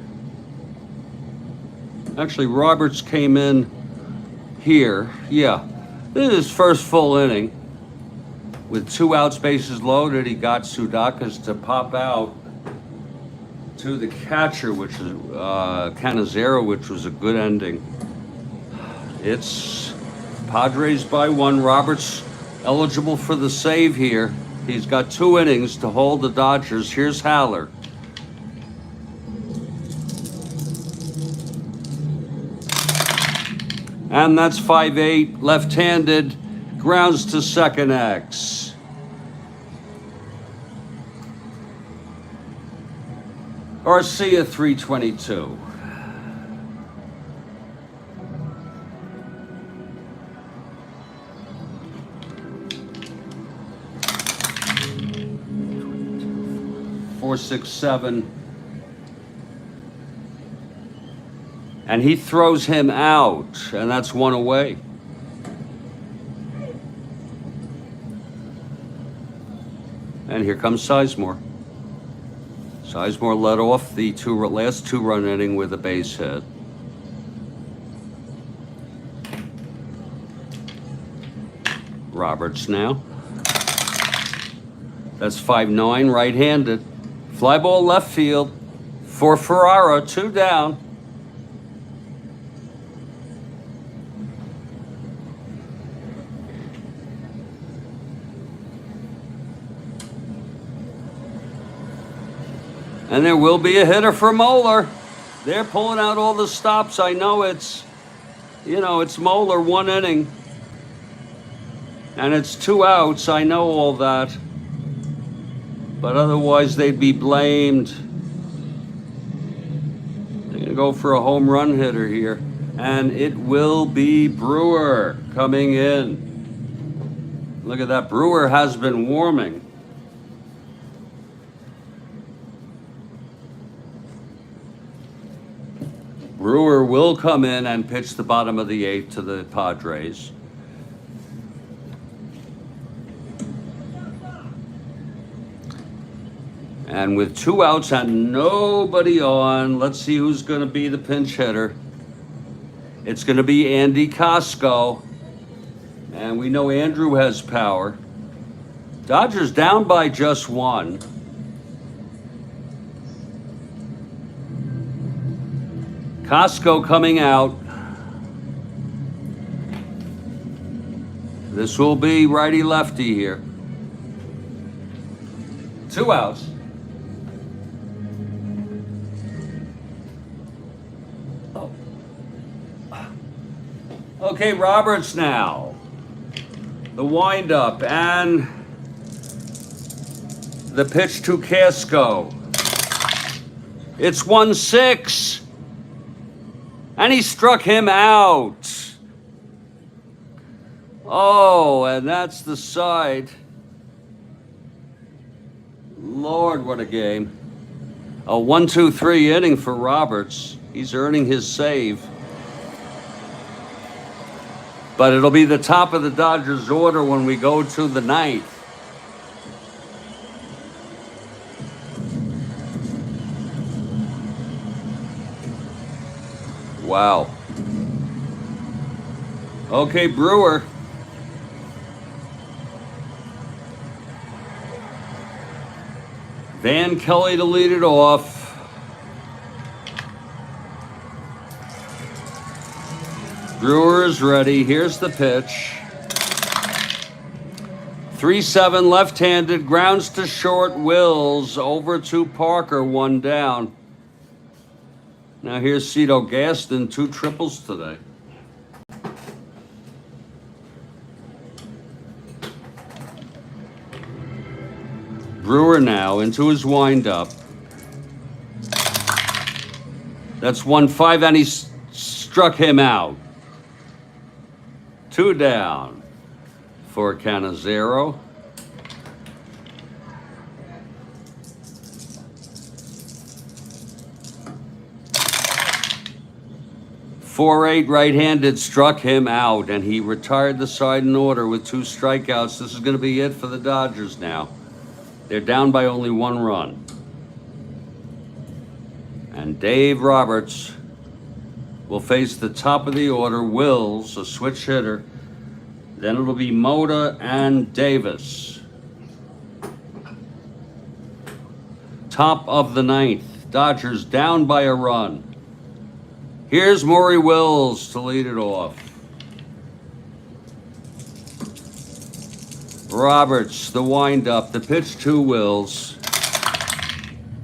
actually Roberts came in here. Yeah, this is his first full inning. With 2 outs, bases loaded, he got Sudakas to pop out to the catcher, which is Canizero, which was a good ending. It's Padres by 1. Roberts eligible for the save here. He's got 2 innings to hold the Dodgers. Here's Haller. And that's 5-8, left-handed, grounds to second X. Garcia 322. Four, 6, 7. And he throws him out, and that's 1 away. And here comes Sizemore. Sizemore led off the last 2-run inning with a base hit. Roberts now. That's 5-9, right-handed. Fly ball left field for Ferrara, 2 down. And there will be a hitter for Moeller. They're pulling out all the stops. I know it's Moeller, 1 inning. And it's 2 outs. I know all that. But otherwise, they'd be blamed. They're going to go for a home run hitter here. And it will be Brewer coming in. Look at that. Brewer has been warming. Brewer will come in and pitch the bottom of the 8th to the Padres. And with 2 outs and nobody on, let's see who's going to be the pinch hitter. It's going to be Andy Costco. And we know Andrew has power. Dodgers down by just 1. Costco coming out. This will be righty-lefty here. 2 outs. Oh. Okay, Roberts now. The windup and the pitch to Casco. It's 1-6. And he struck him out. Oh, and that's the side. Lord, what a game. A 1-2-3 inning for Roberts. He's earning his save. But it'll be the top of the Dodgers order when we go to the 9th. Wow. Okay, Brewer. Van Kelly to lead it off. Brewer is ready. Here's the pitch. 3-7 left-handed, grounds to short, Wills over to Parker, 1 down. Now here's Cito Gaston, 2 triples today. Brewer now into his windup. That's 1-5, and he struck him out. 2 down for Canizero. .48 right-handed struck him out, and he retired the side in order with 2 strikeouts. This is going to be it for the Dodgers now. They're down by only 1 run. And Dave Roberts will face the top of the order, Wills, a switch hitter. Then it'll be Mota and Davis. Top of the ninth. Dodgers down by a run. Here's Maury Wills to lead it off. Roberts, the windup, the pitch to Wills.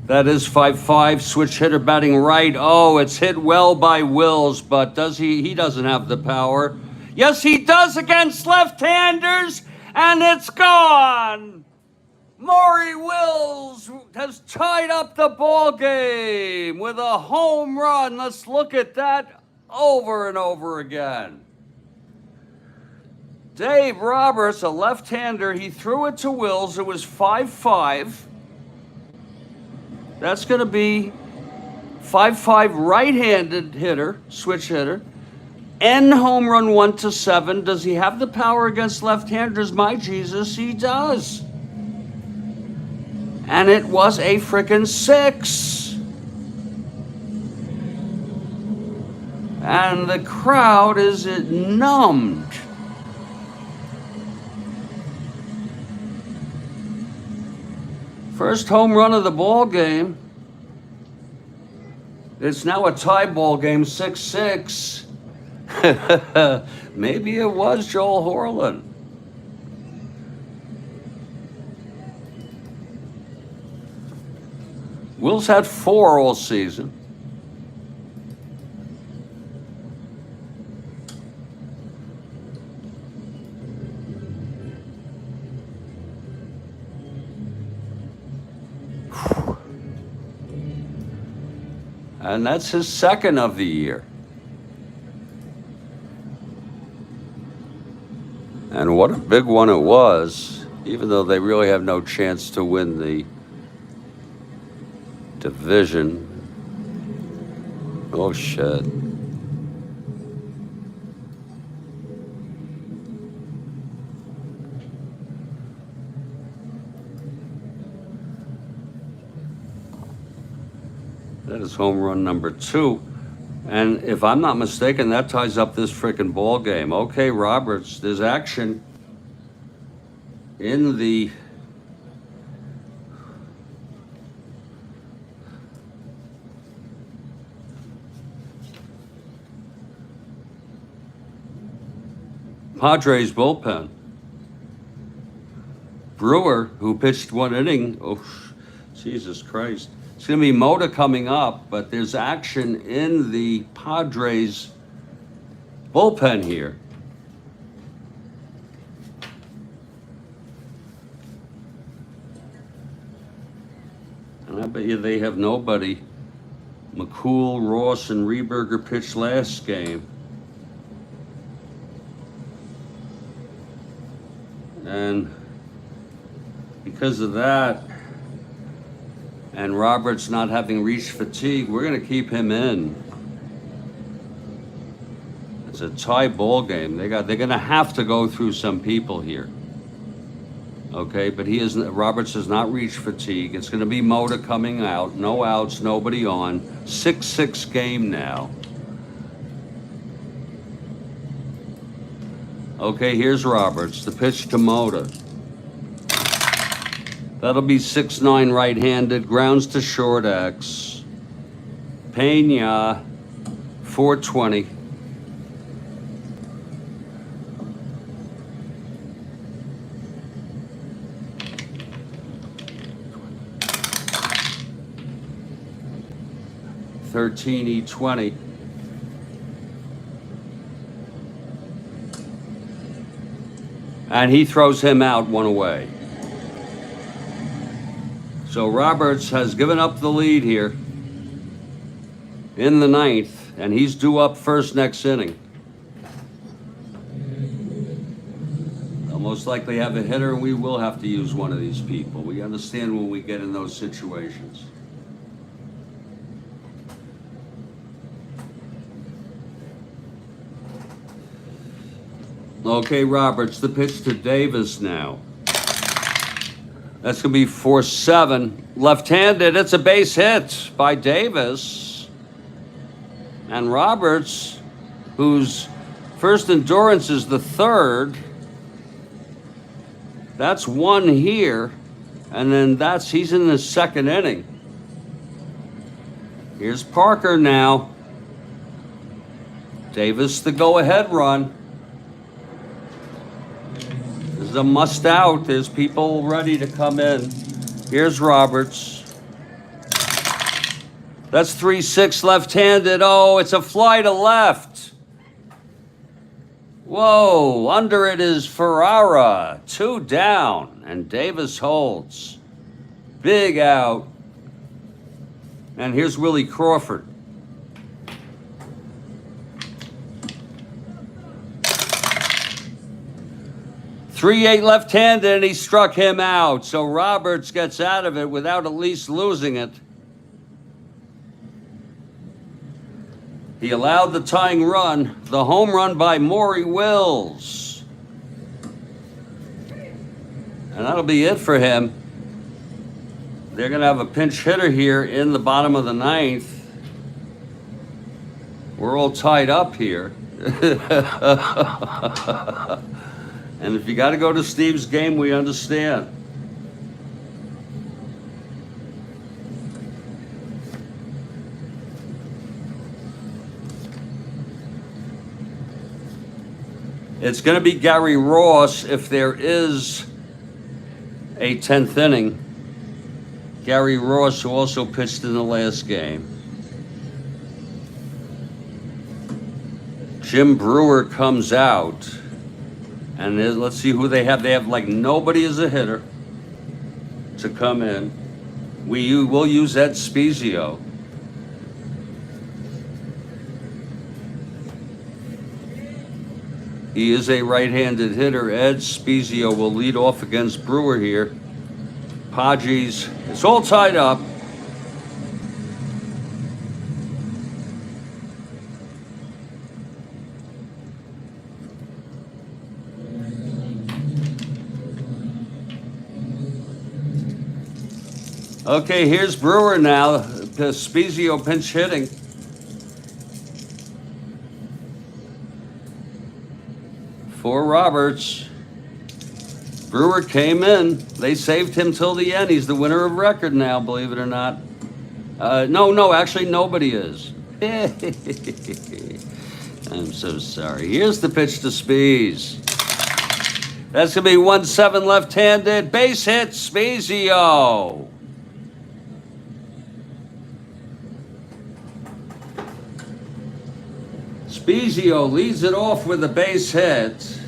That is 5-5, switch hitter batting right. Oh, it's hit well by Wills, but does he doesn't have the power. Yes, he does against left-handers, and it's gone. Maury Wills has tied up the ball game with a home run. Let's look at that over and over again. Dave Roberts, a left-hander, he threw it to Wills. It was 5-5. That's going to be 5-5 right-handed hitter, switch hitter. N home run 1-7. Does he have the power against left-handers? My Jesus, he does. And it was a frickin' 6. And the crowd is numbed. First home run of the ball game. It's now a tie ball game, 6-6. Maybe it was Joel Horland. Will's had 4 all season. And that's his second of the year. And what a big one it was, even though they really have no chance to win the division. Oh, shit. That is home run number 2. And if I'm not mistaken, that ties up this frickin' ball game. Okay, Roberts, there's action in the Padres bullpen. Brewer, who pitched 1 inning, oh, Jesus Christ. It's going to be Mota coming up, but there's action in the Padres bullpen here. And I bet you they have nobody. McCool, Ross, and Rehberger pitched last game. And because of that, and Roberts not having reached fatigue, we're going to keep him in. It's a tie ball game. They're going to have to go through some people here. Okay, but Roberts has not reached fatigue. It's going to be Mota coming out. No outs, nobody on. 6-6 game now. Okay, here's Roberts. The pitch to Mota. That'll be 6-9 right-handed. Grounds to short X. Pena, 420. E20. And he throws him out 1 away. So Roberts has given up the lead here in the 9th, and he's due up first next inning. They'll most likely have a hitter, and we will have to use one of these people. We understand when we get in those situations. Okay, Roberts, the pitch to Davis now. That's going to be 4-7. Left-handed, it's a base hit by Davis. And Roberts, whose first endurance is the third, that's one here, and then he's in the second inning. Here's Parker now. Davis the go-ahead run. This is a must out. There's people ready to come in. Here's Roberts. That's 3-6 left-handed. Oh, it's a fly to left. Whoa, under it is Ferrara. 2 down, and Davis holds. Big out. And here's Willie Crawford. .38 left-handed, and he struck him out. So Roberts gets out of it without at least losing it. He allowed the tying run, the home run by Maury Wills. And that'll be it for him. They're going to have a pinch hitter here in the bottom of the ninth. We're all tied up here. And if you got to go to Steve's game, we understand. It's going to be Gary Ross if there is a 10th inning. Gary Ross, who also pitched in the last game. Jim Brewer comes out. And let's see who they have. They have like nobody as a hitter to come in. We'll use Ed Spezio. He is a right-handed hitter. Ed Spezio will lead off against Brewer here. Padres, it's all tied up. Okay, here's Brewer now. Spezio pinch hitting. For Roberts. Brewer came in. They saved him till the end. He's the winner of record now, believe it or not. No, actually nobody is. I'm so sorry. Here's the pitch to Spees. That's going to be 1-7 left-handed. Base hit, Spezio. Spezio leads it off with a base hit.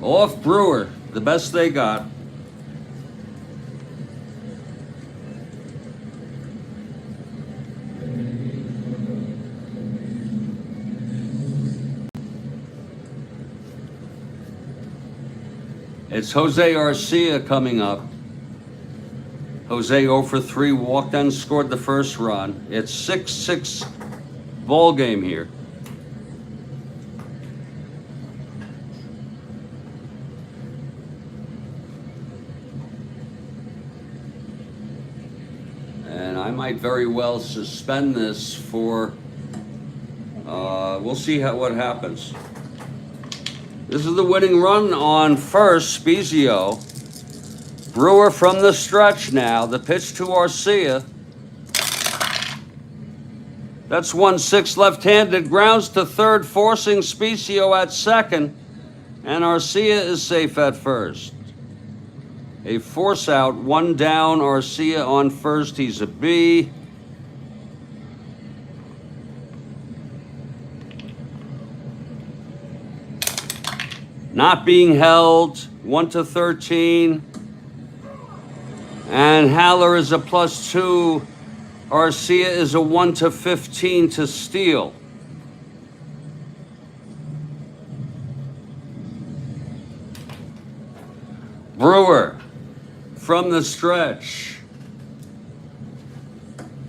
Off Brewer, the best they got. It's Jose Arcia coming up. Jose 0 for 3, walked and scored the first run. It's 6-6 ball game here. And I might very well suspend this for, we'll see what happens. This is the winning run on first, Spezio. Brewer from the stretch now. The pitch to Arcia. That's 1-6 left-handed. Grounds to third, forcing Spezio at second. And Arcia is safe at first. A force out, 1 down. Arcia on first. He's a B. Not being held, 1-13. And Haller is a +2. Arcia is a 1-15 to steal. Brewer from the stretch.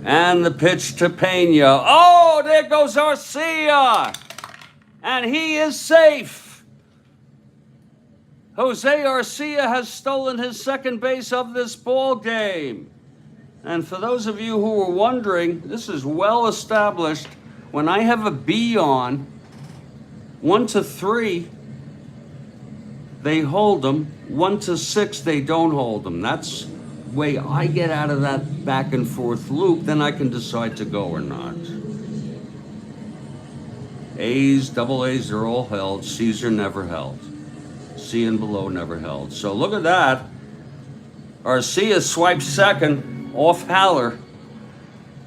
And the pitch to Pena. Oh, there goes Arcia. And he is safe. Jose Arcia has stolen his second base of this ball game. And for those of you who were wondering, this is well established. When I have a B on, 1 to 3, they hold them. 1 to 6, they don't hold them. That's the way I get out of that back and forth loop. Then I can decide to go or not. A's, double A's are all held. C's are never held. C and below never held. So look at that. Arcia swipes second off Haller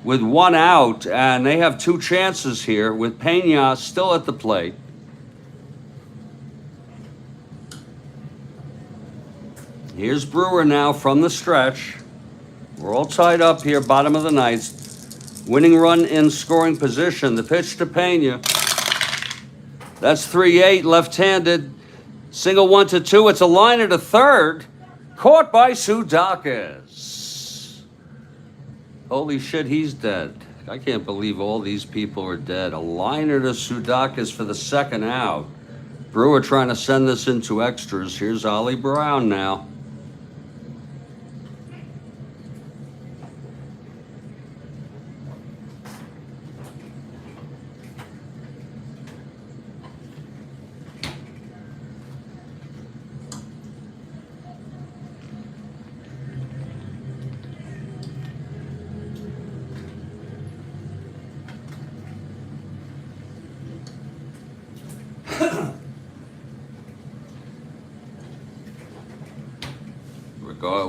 with 1 out, and they have 2 chances here with Pena still at the plate. Here's Brewer now from the stretch. We're all tied up here, bottom of the ninth. Winning run in scoring position. The pitch to Pena. That's 3-8, left-handed. Single 1 to 2. It's a line at a third. Caught by Sudakis. Holy shit, he's dead. I can't believe all these people are dead. A liner to Sudakis for the second out. Brewer trying to send this into extras. Here's Ollie Brown now.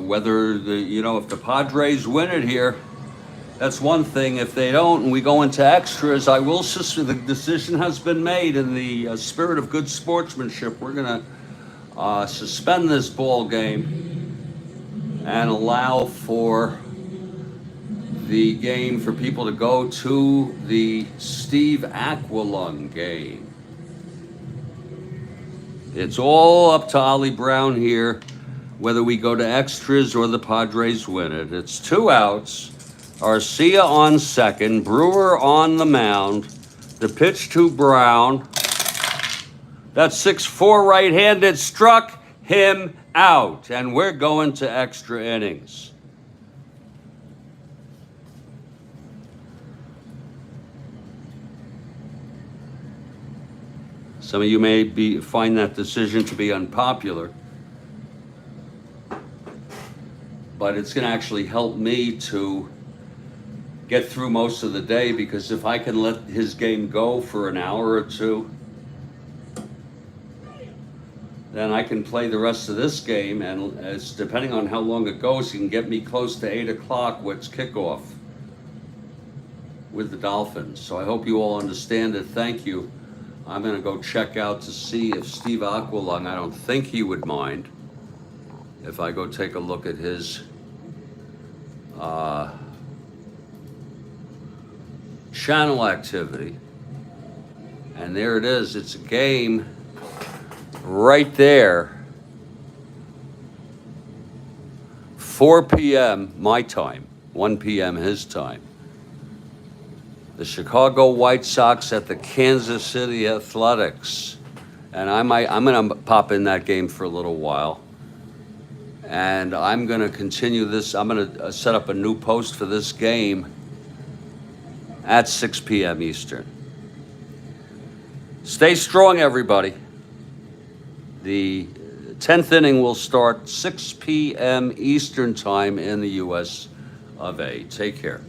Whether if the Padres win it here, that's one thing. If they don't and we go into extras, the decision has been made in the spirit of good sportsmanship. We're going to suspend this ball game and allow for the game for people to go to the Steve Aquilon game. It's all up to Ollie Brown here, whether we go to extras or the Padres win it. It's 2 outs. Arcia on second. Brewer on the mound. The pitch to Brown. That's 6-4 right-handed. Struck him out. And we're going to extra innings. Some of you may find that decision to be unpopular, but it's going to actually help me to get through most of the day, because if I can let his game go for an hour or 2, then I can play the rest of this game, and as depending on how long it goes, he can get me close to 8 o'clock, what's kickoff with the Dolphins. So I hope you all understand it. Thank you. I'm going to go check out to see if Steve Aquilon, I don't think he would mind if I go take a look at his channel activity. And there it is. It's a game right there. 4 p.m. my time, 1 p.m. his time. The Chicago White Sox at the Kansas City Athletics. And I'm going to pop in that game for a little while. And I'm going to continue this. I'm going to set up a new post for this game at 6 p.m. Eastern. Stay strong, everybody. The 10th inning will start 6 p.m. Eastern time in the U.S. of A. Take care.